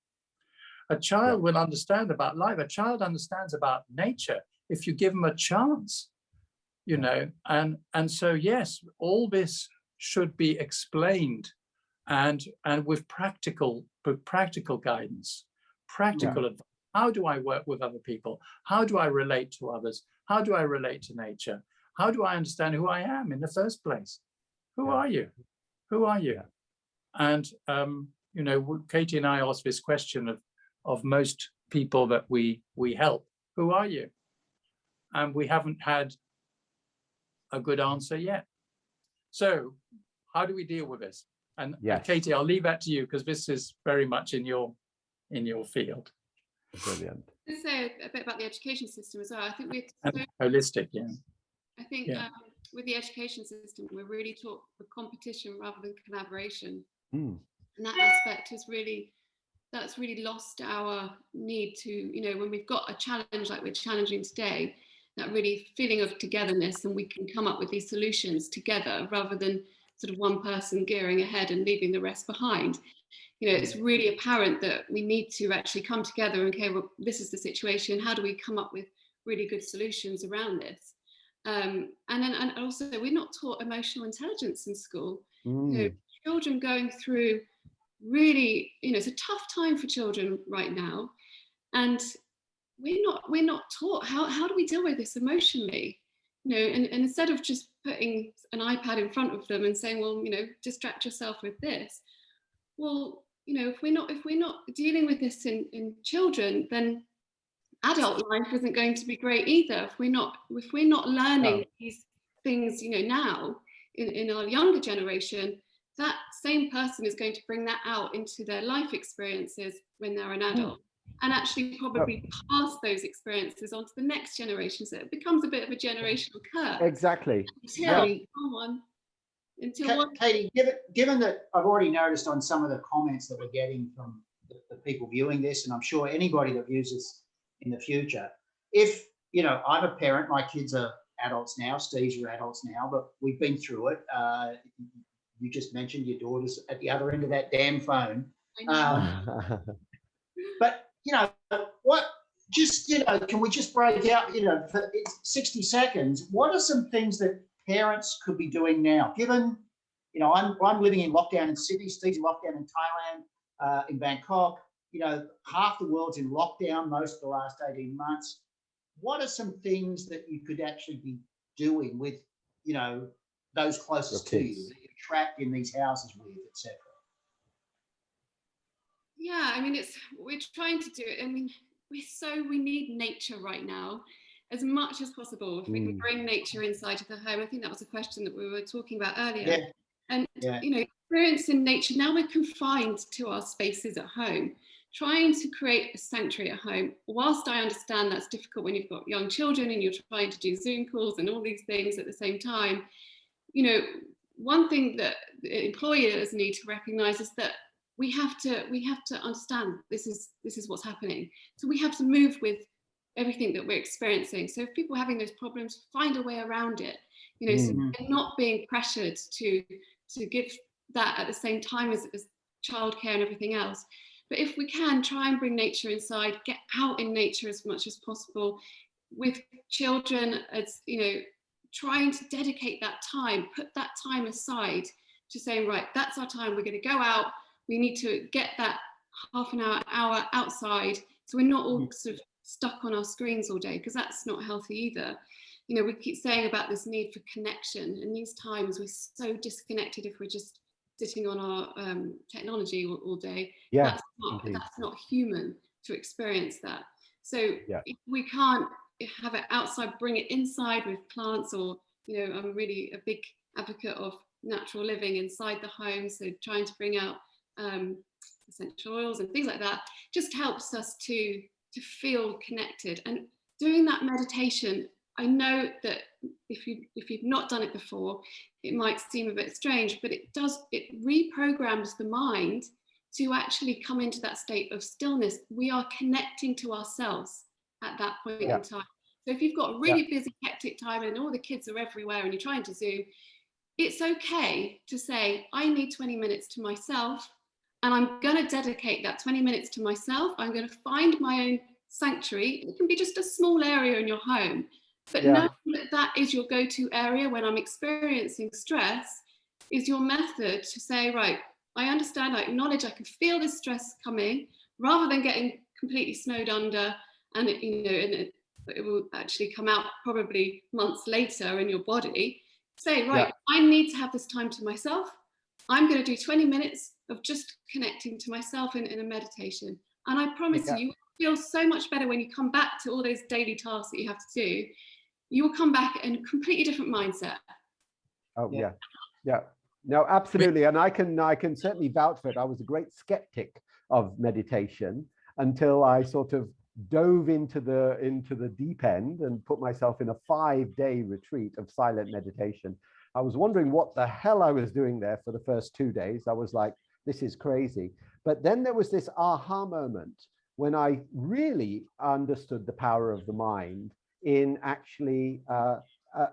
A child will understand about life. A child understands about nature if you give them a chance. And so yes, all this should be explained, and with practical guidance, practical advice. How do I work with other people? How do I relate to others? How do I relate to nature? How do I understand who I am in the first place? Who are you? Who are you? And Katey and I ask this question of most people that we help. Who are you? And we haven't had a good answer yet. So how do we deal with this? And Katey, I'll leave that to you, because this is very much in your field. Brilliant. Let's say a bit about the education system as well. I think holistic, I think with the education system, we're really taught for competition rather than collaboration. And that aspect is really that's really lost our need to, you know, when we've got a challenge like we're challenging today, that really feeling of togetherness, and we can come up with these solutions together rather than sort of one person gearing ahead and leaving the rest behind. You know, it's really apparent that we need to actually come together and, okay, well, this is the situation. How do we come up with really good solutions around this? And also, we're not taught emotional intelligence in school. You know, children going through really, you know, it's a tough time for children right now, and we're not taught how do we deal with this emotionally, you know, and instead of just putting an iPad in front of them and saying, well, you know, distract yourself with this. Well, you know, if we're not dealing with this in children, then adult life isn't going to be great either. If we're not learning these things, you know, now in our younger generation, that same person is going to bring that out into their life experiences when they're an adult, and actually probably pass those experiences on to the next generation. So it becomes a bit of a generational curve. Exactly. Katey, given that I've already noticed on some of the comments that we're getting from the people viewing this, and I'm sure anybody that views this in the future, if, you know, I'm a parent, my kids are adults now, Steve's are adults now, but we've been through it. You just mentioned your daughter's at the other end of that damn phone. But, you know, can we just break out, you know, for 60 seconds, what are some things that parents could be doing now, given, you know, I'm living in lockdown in Sydney, Steve's in lockdown in Thailand, in Bangkok, you know, half the world's in lockdown most of the last 18 months. What are some things that you could actually be doing with, you know, those closest to you that you're trapped in these houses with, etc.? Yeah, I mean, we're trying to do it. I mean, we need nature right now as much as possible. If we can bring nature inside of the home, I think that was a question that we were talking about earlier. Yeah. And you know, experiencing nature. Now we're confined to our spaces at home. Trying to create a sanctuary at home, whilst I understand that's difficult when you've got young children and you're trying to do Zoom calls and all these things at the same time, you know, one thing that employers need to recognise is that we have to understand this is what's happening. So we have to move with everything that we're experiencing. So if people are having those problems, find a way around it. You know, so they're not being pressured to give that at the same time as childcare and everything else. But if we can, try and bring nature inside, get out in nature as much as possible with children, as you know, trying to dedicate that time, put that time aside to saying, right, that's our time, we're going to go out, we need to get that half an hour outside, so we're not all sort of stuck on our screens all day, because that's not healthy either. You know, we keep saying about this need for connection, and these times we're so disconnected if we're just sitting on our technology all day. That's not human to experience that. So if we can't have it outside, bring it inside with plants, or, you know, I'm really a big advocate of natural living inside the home, so trying to bring out essential oils and things like that just helps us to feel connected. And doing that meditation, I know that if you've not done it before, it might seem a bit strange, but it reprograms the mind to actually come into that state of stillness. We are connecting to ourselves at that point in time. So if you've got a really busy, hectic time and all the kids are everywhere and you're trying to Zoom, it's okay to say, I need 20 minutes to myself, and I'm going to dedicate that 20 minutes to myself. I'm going to find my own sanctuary. It can be just a small area in your home, but knowing that that is your go-to area when I'm experiencing stress is your method to say, right, I understand, I acknowledge, I can feel this stress coming, rather than getting completely snowed under, and it will actually come out probably months later in your body. Say, right, I need to have this time to myself. I'm going to do 20 minutes of just connecting to myself in a meditation. And I promise you, you feel so much better when you come back to all those daily tasks that you have to do. You will come back in a completely different mindset. No, absolutely. And I can certainly vouch for it. I was a great skeptic of meditation until I sort of dove into the deep end and put myself in a 5-day retreat of silent meditation. I was wondering what the hell I was doing there for the first 2 days. I was like, this is crazy. But then there was this aha moment when I really understood the power of the mind in actually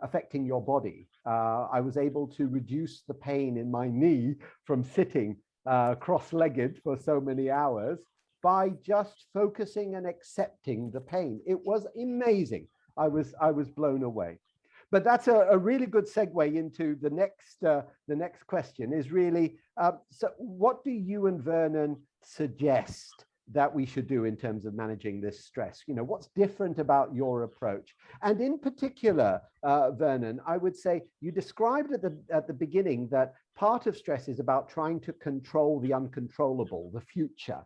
affecting your body. I was able to reduce the pain in my knee from sitting cross-legged for so many hours by just focusing and accepting the pain. It was amazing. I was blown away. But that's a really good segue into the next question is really, so what do you and Vernon suggest that we should do in terms of managing this stress? You know, what's different about your approach? And in particular, Vernon, I would say you described at the beginning that part of stress is about trying to control the uncontrollable, the future.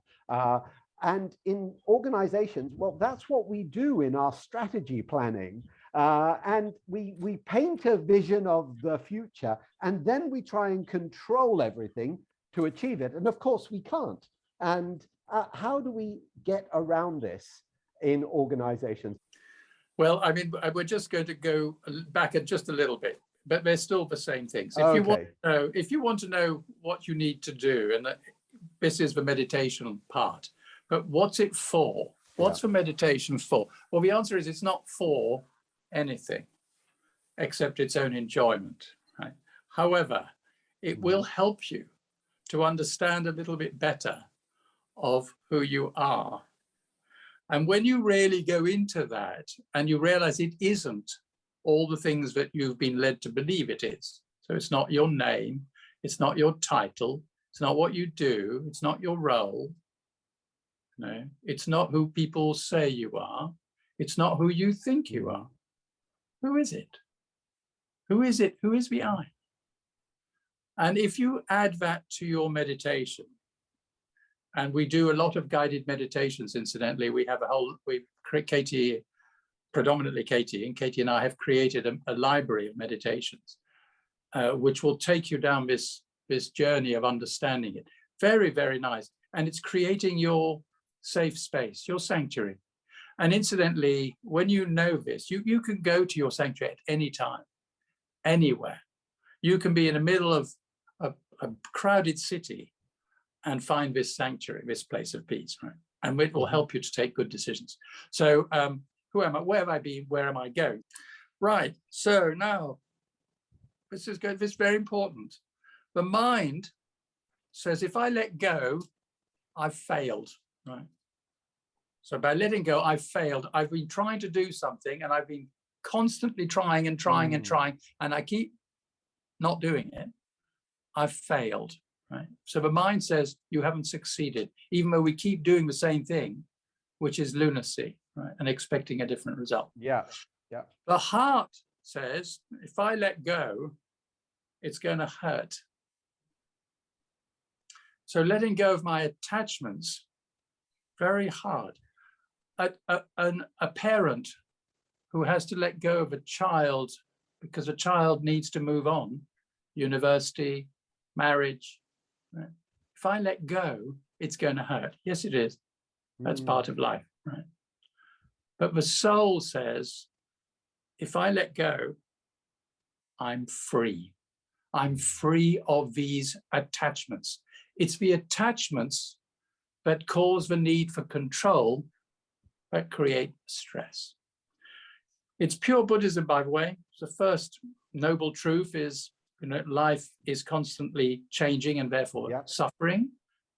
And in organizations, well, that's what we do in our strategy planning. And we paint a vision of the future, and then we try and control everything to achieve it. And of course, we can't. And how do we get around this in organizations? Well, I mean, we're just going to go back just a little bit, but they're still the same things. If you want to know what you need to do, and this is the meditation part, but what's it for? What's the meditation for? Well, the answer is it's not for anything except its own enjoyment. Right? However, it will help you to understand a little bit better of who you are. And when you really go into that and you realize it isn't all the things that you've been led to believe it is. So it's not your name, it's not your title, it's not what you do, it's not your role. No, it's not who people say you are, it's not who you think you are. Who is it? Who is it? Who is the I? And if you add that to your meditation, and we do a lot of guided meditations, incidentally, we have Katey, predominantly Katey, and Katey and I have created a library of meditations, which will take you down this journey of understanding it. Very, very nice. And it's creating your safe space, your sanctuary. And incidentally, when you know this, you can go to your sanctuary at any time, anywhere. You can be in the middle of a crowded city and find this sanctuary, this place of peace, right? And it will help you to take good decisions. So who am I? Where have I been? Where am I going? Right, so now, this is good, this is very important. The mind says, if I let go, I've failed, right? So by letting go, I've failed. I've been trying to do something and I've been constantly trying and trying and trying, and I keep not doing it. I've failed, right? So the mind says you haven't succeeded, even though we keep doing the same thing, which is lunacy, right? And expecting a different result. Yeah, yeah. The heart says, if I let go, it's going to hurt. So letting go of my attachments, very hard. A parent who has to let go of a child because a child needs to move on, university, marriage. Right? If I let go, it's going to hurt. Yes, it is. That's part of life, right? But the soul says, if I let go, I'm free. I'm free of these attachments. It's the attachments that cause the need for control that create stress. It's pure Buddhism, by the way. The first noble truth is, you know, life is constantly changing and therefore suffering.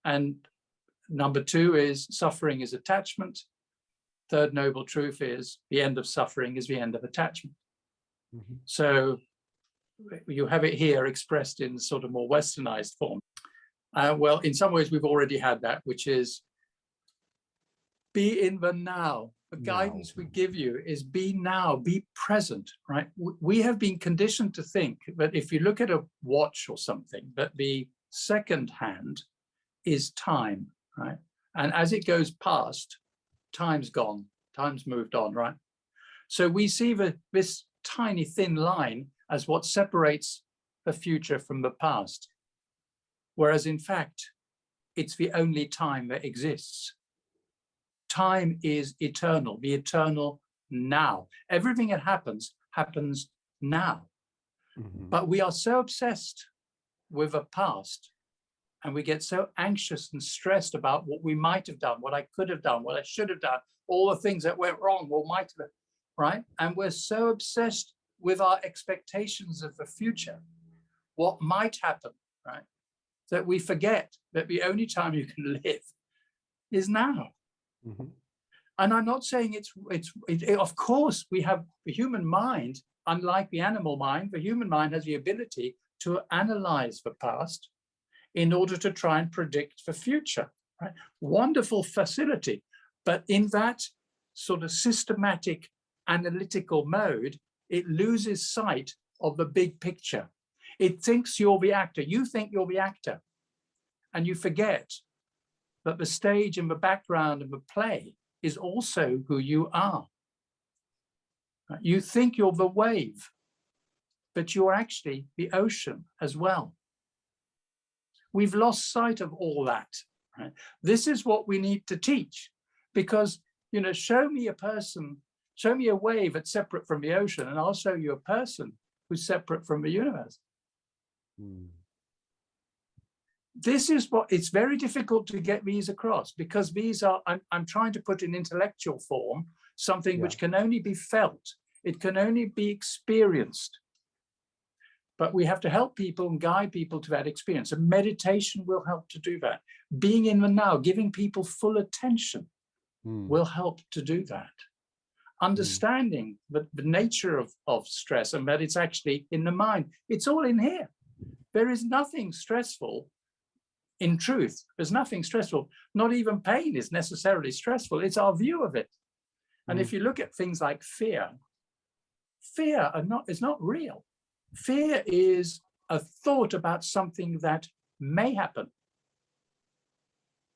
And number two is suffering is attachment. Third noble truth is the end of suffering is the end of attachment. So you have it here expressed in sort of more westernized form. Well, in some ways, we've already had that, which is be in the now. The guidance we give you is be now, be present, right? We have been conditioned to think that if you look at a watch or something, that the second hand is time, right? And as it goes past, time's gone, time's moved on, right? So we see this tiny thin line as what separates the future from the past. Whereas in fact, it's the only time that exists. Time is eternal, the eternal now. Everything that happens now. But we are so obsessed with the past And we get so anxious and stressed about what we might have done, what I could have done, what I should have done, all the things that went wrong, what might have, right? And we're so obsessed with our expectations of the future, what might happen, right? That we forget that the only time you can live is now. Mm-hmm. And I'm not saying of course, we have the human mind, unlike the animal mind, the human mind has the ability to analyze the past in order to try and predict the future, right? Wonderful facility. But in that sort of systematic analytical mode, it loses sight of the big picture. It thinks you're the actor. You think you're the actor, and you forget that the stage and the background of the play is also who you are. You think you're the wave, but you're actually the ocean as well. We've lost sight of all that. Right? This is what we need to teach, because, you know, show me a person, show me a wave that's separate from the ocean, and I'll show you a person who's separate from the universe. Mm. This is what, it's very difficult to get these across, because these are, I'm trying to put in intellectual form, something which can only be felt. It can only be experienced. But we have to help people and guide people to that experience. And meditation will help to do that. Being in the now, giving people full attention will help to do that. Understanding the nature of stress, and that it's actually in the mind. It's all in here. There is nothing stressful. In truth, there's nothing stressful. Not even pain is necessarily stressful. It's our view of it. And if you look at things like fear, fear is not real. Fear is a thought about something that may happen.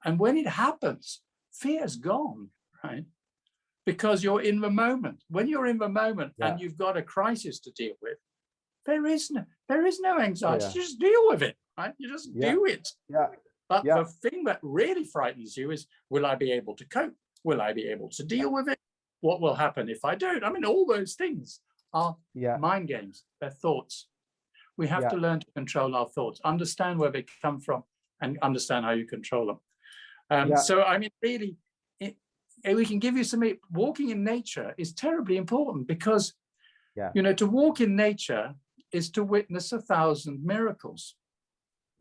And when it happens, fear's gone, right? Because you're in the moment. When you're in the moment and you've got a crisis to deal with, there is no anxiety. You just deal with it, right? You just do it. But the thing that really frightens you is, will I be able to cope? Will I be able to deal with it? What will happen if I don't? I mean, all those things are mind games. They're thoughts. We have to learn to control our thoughts, understand where they come from, and understand how you control them. So, I mean, really, we can give you some. Walking in nature is terribly important, because, you know, to walk in nature is to witness 1,000 miracles.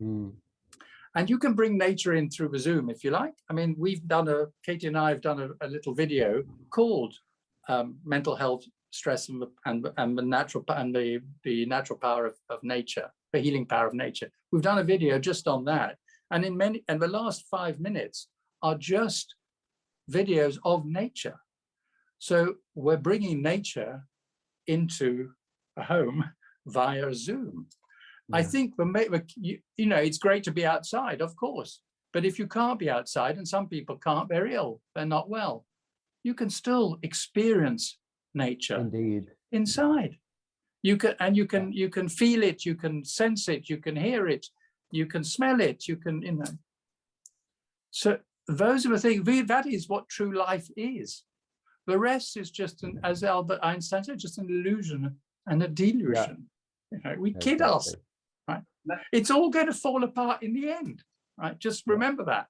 And you can bring nature in through the Zoom if you like. I mean, Katey and I have done a little video called Mental Health, Stress, and the natural power of nature, the healing power of nature. We've done a video just on that. And the last 5 minutes are just videos of nature. So we're bringing nature into a home via Zoom. I think you know, it's great to be outside, of course, but if you can't be outside, and some people can't, they're ill, they're not well, you can still experience nature inside. You can feel it, you can sense it, you can hear it, you can smell it, you can, you know. So those are the things. That is what true life is. The rest is just as Albert Einstein said, just an illusion and a delusion. You know, we kid us. Right? It's all going to fall apart in the end, right? Just remember that.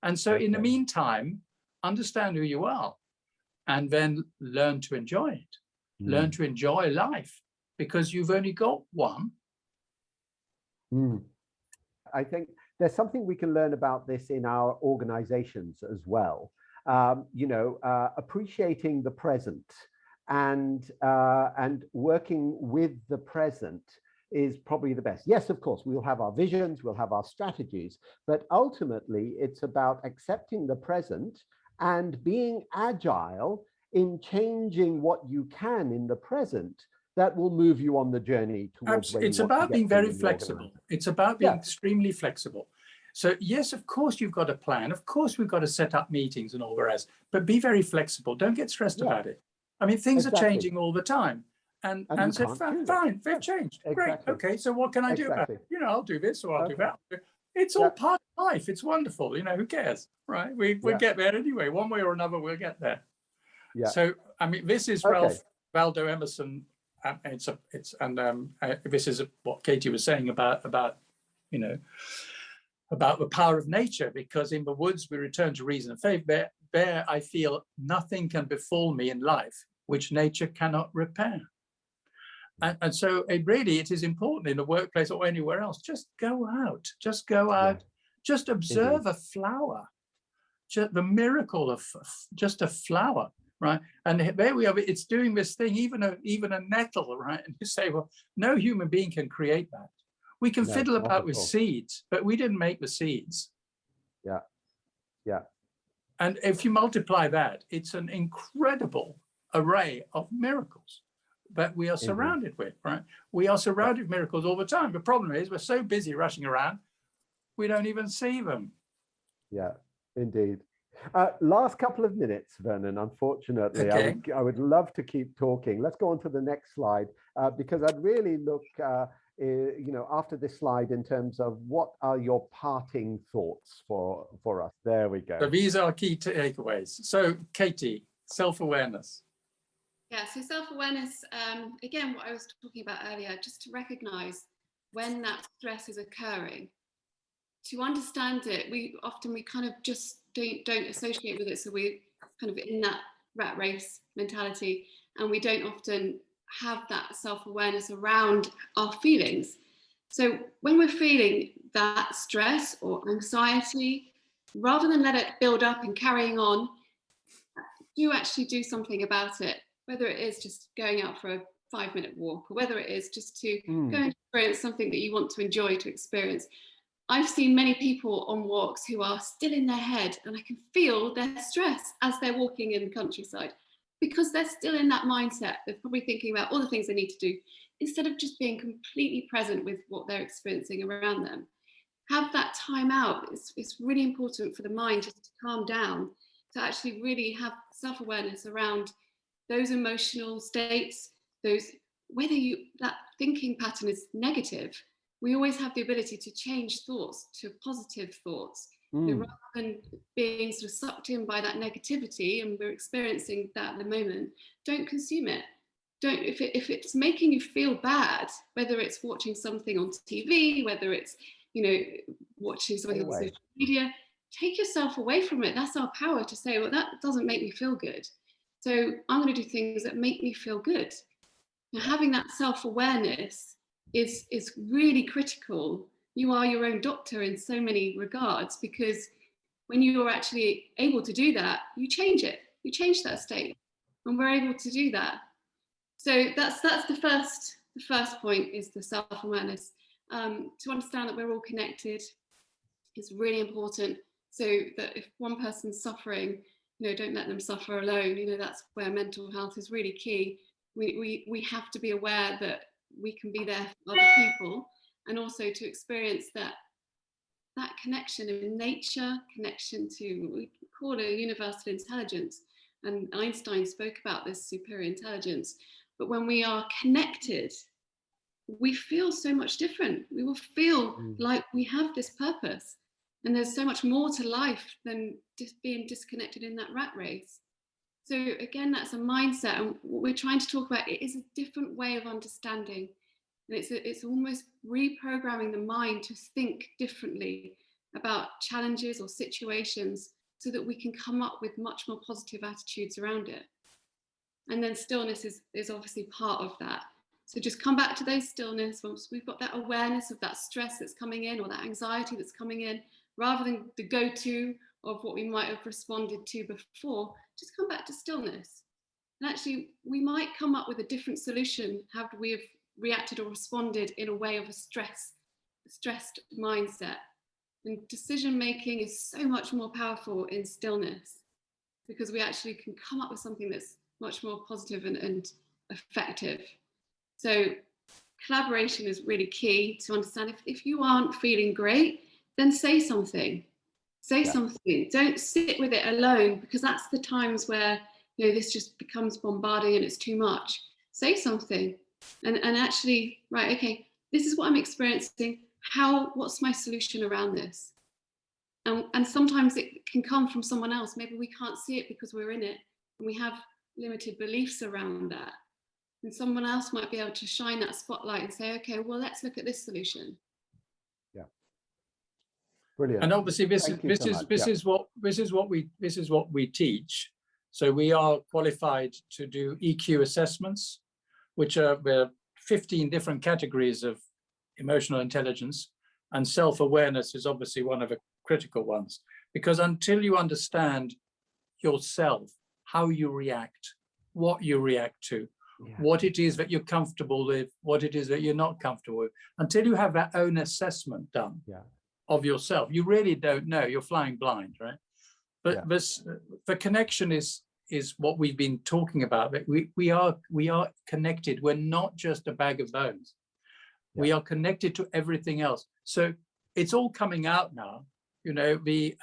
And so in the meantime, understand who you are, and then learn to enjoy it. Learn to enjoy life, because you've only got one. I think there's something we can learn about this in our organizations as well. You know, appreciating the present and working with the present is probably the best. Yes, of course, we'll have our visions, we'll have our strategies, but ultimately it's about accepting the present and being agile in changing what you can in the present that will move you on the journey towards where you want to get. It's about being very flexible. It's about being extremely flexible. So yes, of course, you've got a plan. Of course, we've got to set up meetings and all the rest, but be very flexible. Don't get stressed about it. I mean, things are changing all the time. And so fine, they've changed. Great. Okay, so what can I do about it? You know, I'll do this or I'll do that. It's all part of life. It's wonderful. You know, who cares, right? We'll get there anyway. One way or another, we'll get there. So, I mean, this is Ralph Waldo Emerson. This is what Katey was saying about, you know, about the power of nature, because in the woods we return to reason and faith. There I feel nothing can befall me in life which nature cannot repair. And so it is important in the workplace or anywhere else. Just go out, just observe a flower, just the miracle of just a flower, right? And there we are, it's doing this thing, even a nettle, right? And you say, well, no human being can create that. We can fiddle about with seeds, but we didn't make the seeds. Yeah, yeah. And if you multiply that, it's an incredible array of miracles that we are surrounded with, right? We are surrounded with miracles all the time. The problem is we're so busy rushing around, we don't even see them. Yeah, indeed. Last couple of minutes, Vernon, unfortunately. Okay. I would love to keep talking. Let's go on to the next slide, because I'd really look, after this slide in terms of what are your parting thoughts for us. There we go. So these are key takeaways. So Katey, self-awareness. Yeah, so self-awareness, again, what I was talking about earlier, just to recognize when that stress is occurring. To understand it, we kind of just don't associate with it. So we're kind of in that rat race mentality, and we don't often have that self-awareness around our feelings. So when we're feeling that stress or anxiety, rather than let it build up and carrying on, you actually do something about it. Whether it is just going out for a 5-minute walk, or whether it is just to go and experience something that you want to enjoy to experience. I've seen many people on walks who are still in their head, and I can feel their stress as they're walking in the countryside, because they're still in that mindset. They're probably thinking about all the things they need to do, instead of just being completely present with what they're experiencing around them. Have that time out. It's really important for the mind just to calm down, to actually really have self-awareness around those emotional states, whether that thinking pattern is negative. We always have the ability to change thoughts to positive thoughts, rather than being sort of sucked in by that negativity, and we're experiencing that at the moment. Don't consume it. If it's making you feel bad, whether it's watching something on TV, whether it's watching something on social media, take yourself away from it. That's our power, to say, well, that doesn't make me feel good, so I'm going to do things that make me feel good. Now, having that self-awareness is really critical. You are your own doctor in so many regards, because when you are actually able to do that, you change it. You change that state, and we're able to do that. So that's the first point, is the self-awareness. To understand that we're all connected is really important. So that if one person's suffering, don't let them suffer alone. That's where mental health is really key. We have to be aware that we can be there for other people, and also to experience that connection in nature, connection to what we call a universal intelligence. And Einstein spoke about this superior intelligence. But when we are connected, we feel so much different. We will feel like we have this purpose. And there's so much more to life than just being disconnected in that rat race. So again, that's a mindset. And what we're trying to talk about, it is a different way of understanding. And it's almost reprogramming the mind to think differently about challenges or situations, so that we can come up with much more positive attitudes around it. And then stillness is obviously part of that. So just come back to those stillness once we've got that awareness of that stress that's coming in, or that anxiety that's coming in, rather than the go-to of what we might have responded to before. Just come back to stillness. And actually, we might come up with a different solution had we have reacted or responded in a way of a stressed mindset. And decision making is so much more powerful in stillness, because we actually can come up with something that's much more positive and effective. So collaboration is really key to understand. If you aren't feeling great, then say something. Say something. Don't sit with it alone, because that's the times where this just becomes bombarding and it's too much. Say something, and actually, right, okay, this is what I'm experiencing. What's my solution around this? And sometimes it can come from someone else. Maybe we can't see it because we're in it, and we have limited beliefs around that. And someone else might be able to shine that spotlight and say, okay, well, let's look at this solution. Yeah. Brilliant. And obviously this Thank you so much. is what we teach. So we are qualified to do EQ assessments, which are 15 different categories of emotional intelligence, and self-awareness is obviously one of the critical ones, because until you understand yourself, how you react, what you react to, what it is that you're comfortable with, what it is that you're not comfortable with, until you have that own assessment done of yourself, you really don't know. You're flying blind, right? But the connection is what we've been talking about. That we are connected. We're not just a bag of bones. We are connected to everything else. So it's all coming out now. You know, the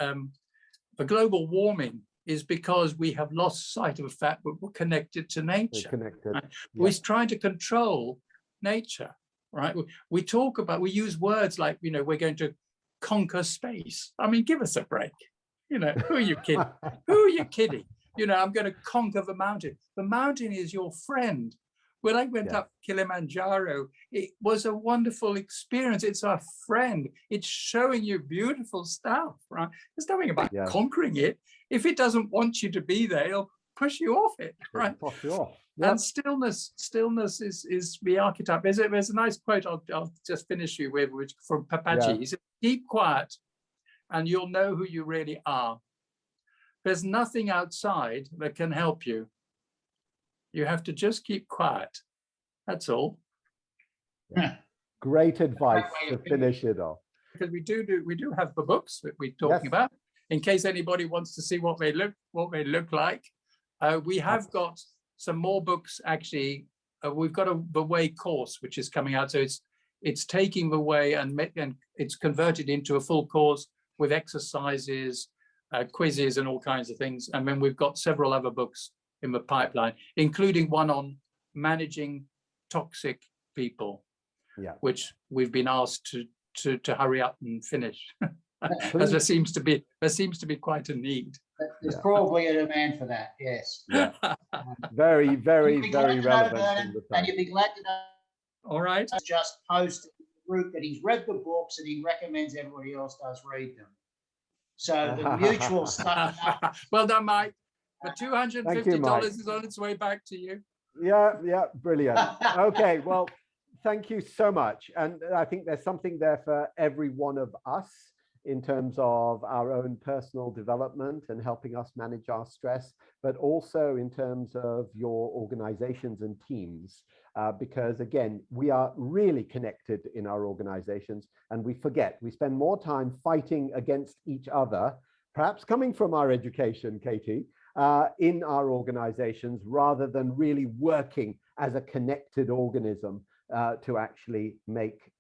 global warming is because we have lost sight of the fact that we're connected to nature. Right? We're trying to control nature, right? We talk about, we use words like, you know, we're going to conquer space. I mean, give us a break. You know, who are you kidding? Who are you kidding? You know, I'm going to conquer the mountain. The mountain is your friend. When I went up Kilimanjaro, it was a wonderful experience. It's our friend. It's showing you beautiful stuff, right? There's nothing about conquering it. If it doesn't want you to be there, it'll push you off it, right? Push you off. And stillness is the archetype. There's a nice quote I'll just finish you with, which from Papaji. He said, "Keep quiet, and you'll know who you really are. There's nothing outside that can help you. You have to just keep quiet. That's all." Great advice to finish it off. Because we do have the books that we're talking about. In case anybody wants to see what they look like, we have got some more books. Actually, we've got the Way course which is coming out. So it's taking the Way and it's converted into a full course with exercises, quizzes, and all kinds of things. And then we've got several other books in the pipeline, including one on managing toxic people, which we've been asked to hurry up and finish. As there seems to be quite a need. There's probably a demand for that, yes. Very, very, very relevant. And you'd be glad to know. All right. Just post in the group that he's read the books and he recommends everybody else does read them. So the mutual stuff. Well done, Mike. The $250 is on its way back to you. Yeah, brilliant. Okay, well, thank you so much. And I think there's something there for every one of us in terms of our own personal development and helping us manage our stress, but also in terms of your organizations and teams, because again, we are really connected in our organizations and we forget, we spend more time fighting against each other, perhaps coming from our education, Katey, in our organizations, rather than really working as a connected organism to actually make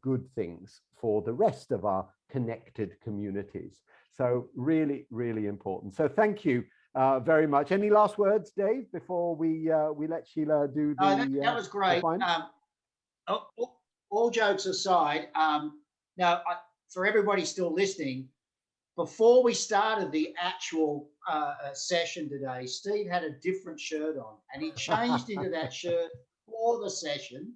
good things for the rest of our connected communities. So really, really important. So thank you very much. Any last words, Dave, before we let Sheila do the that was great. All jokes aside, now for everybody still listening, before we started the actual session today, Steve had a different shirt on and he changed into that shirt for the session.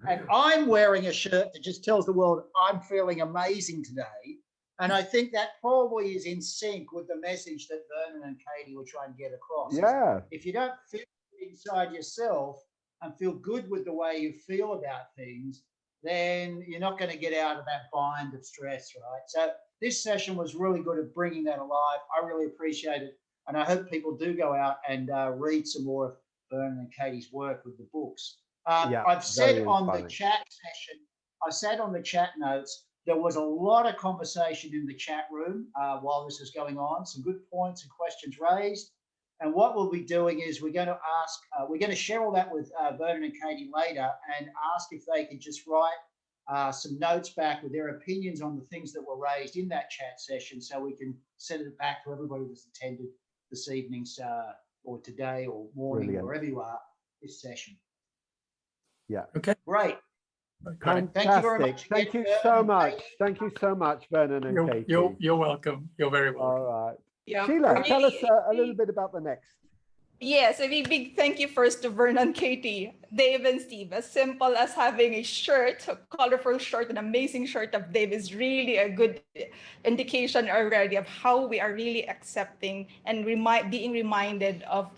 And I'm wearing a shirt that just tells the world I'm feeling amazing today. And I think that probably is in sync with the message that Vernon and Katey were trying to get across. Yeah. If you don't feel inside yourself and feel good with the way you feel about things, then you're not going to get out of that bind of stress, right? So this session was really good at bringing that alive. I really appreciate it. And I hope people do go out and read some more of Vernon and Katey's work with the books. I've said on the chat session, I said on the chat notes, there was a lot of conversation in the chat room while this is going on, some good points and questions raised. And what we'll be doing is we're going to share all that with Vernon and Katey later and ask if they could just write some notes back with their opinions on the things that were raised in that chat session so we can send it back to everybody that's attended this evening's or today or morning, wherever you are, this session. Yeah. Okay. Great. Fantastic. Thank you very much. Thank you so much. Thank you so much, Vernon and Katey. You're welcome. You're very welcome. All right. Yeah, Sheila, tell us a little bit about the next Yes, a big thank you first to Vernon, Katey, Dave, and Steve. As simple as having a shirt, a colorful shirt, an amazing shirt of Dave is really a good indication already of how we are really accepting and being reminded of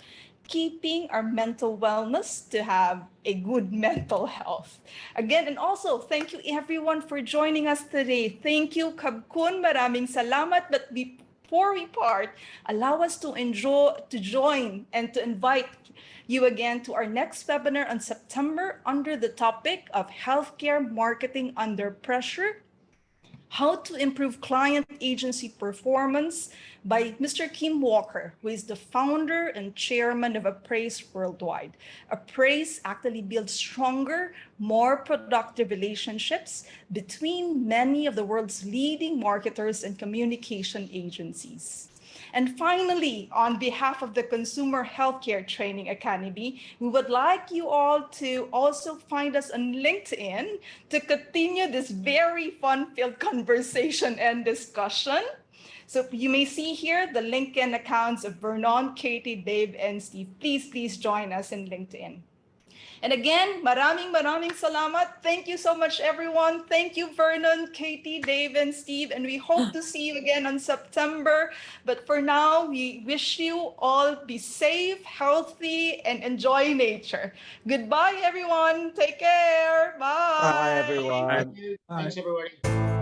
keeping our mental wellness to have a good mental health. Again, and also, thank you everyone for joining us today. Thank you, Kabkun. Maraming salamat. But before we part, allow us to join and to invite you again to our next webinar on September under the topic of healthcare marketing under pressure, how to improve client agency performance by Mr. Kim Walker, who is the founder and chairman of Appraise Worldwide. Appraise actually builds stronger, more productive relationships between many of the world's leading marketers and communication agencies. And finally, on behalf of the Consumer Healthcare Training Academy, we would like you all to also find us on LinkedIn to continue this very fun-filled conversation and discussion. So you may see here the LinkedIn accounts of Vernon, Katey, Dave, and Steve. Please join us in LinkedIn. And again, maraming salamat. Thank you so much, everyone. Thank you, Vernon, Katey, Dave, and Steve. And we hope to see you again on September. But for now, we wish you all be safe, healthy, and enjoy nature. Goodbye, everyone. Take care. Bye. Bye, everyone. Thank you. Thanks, everybody.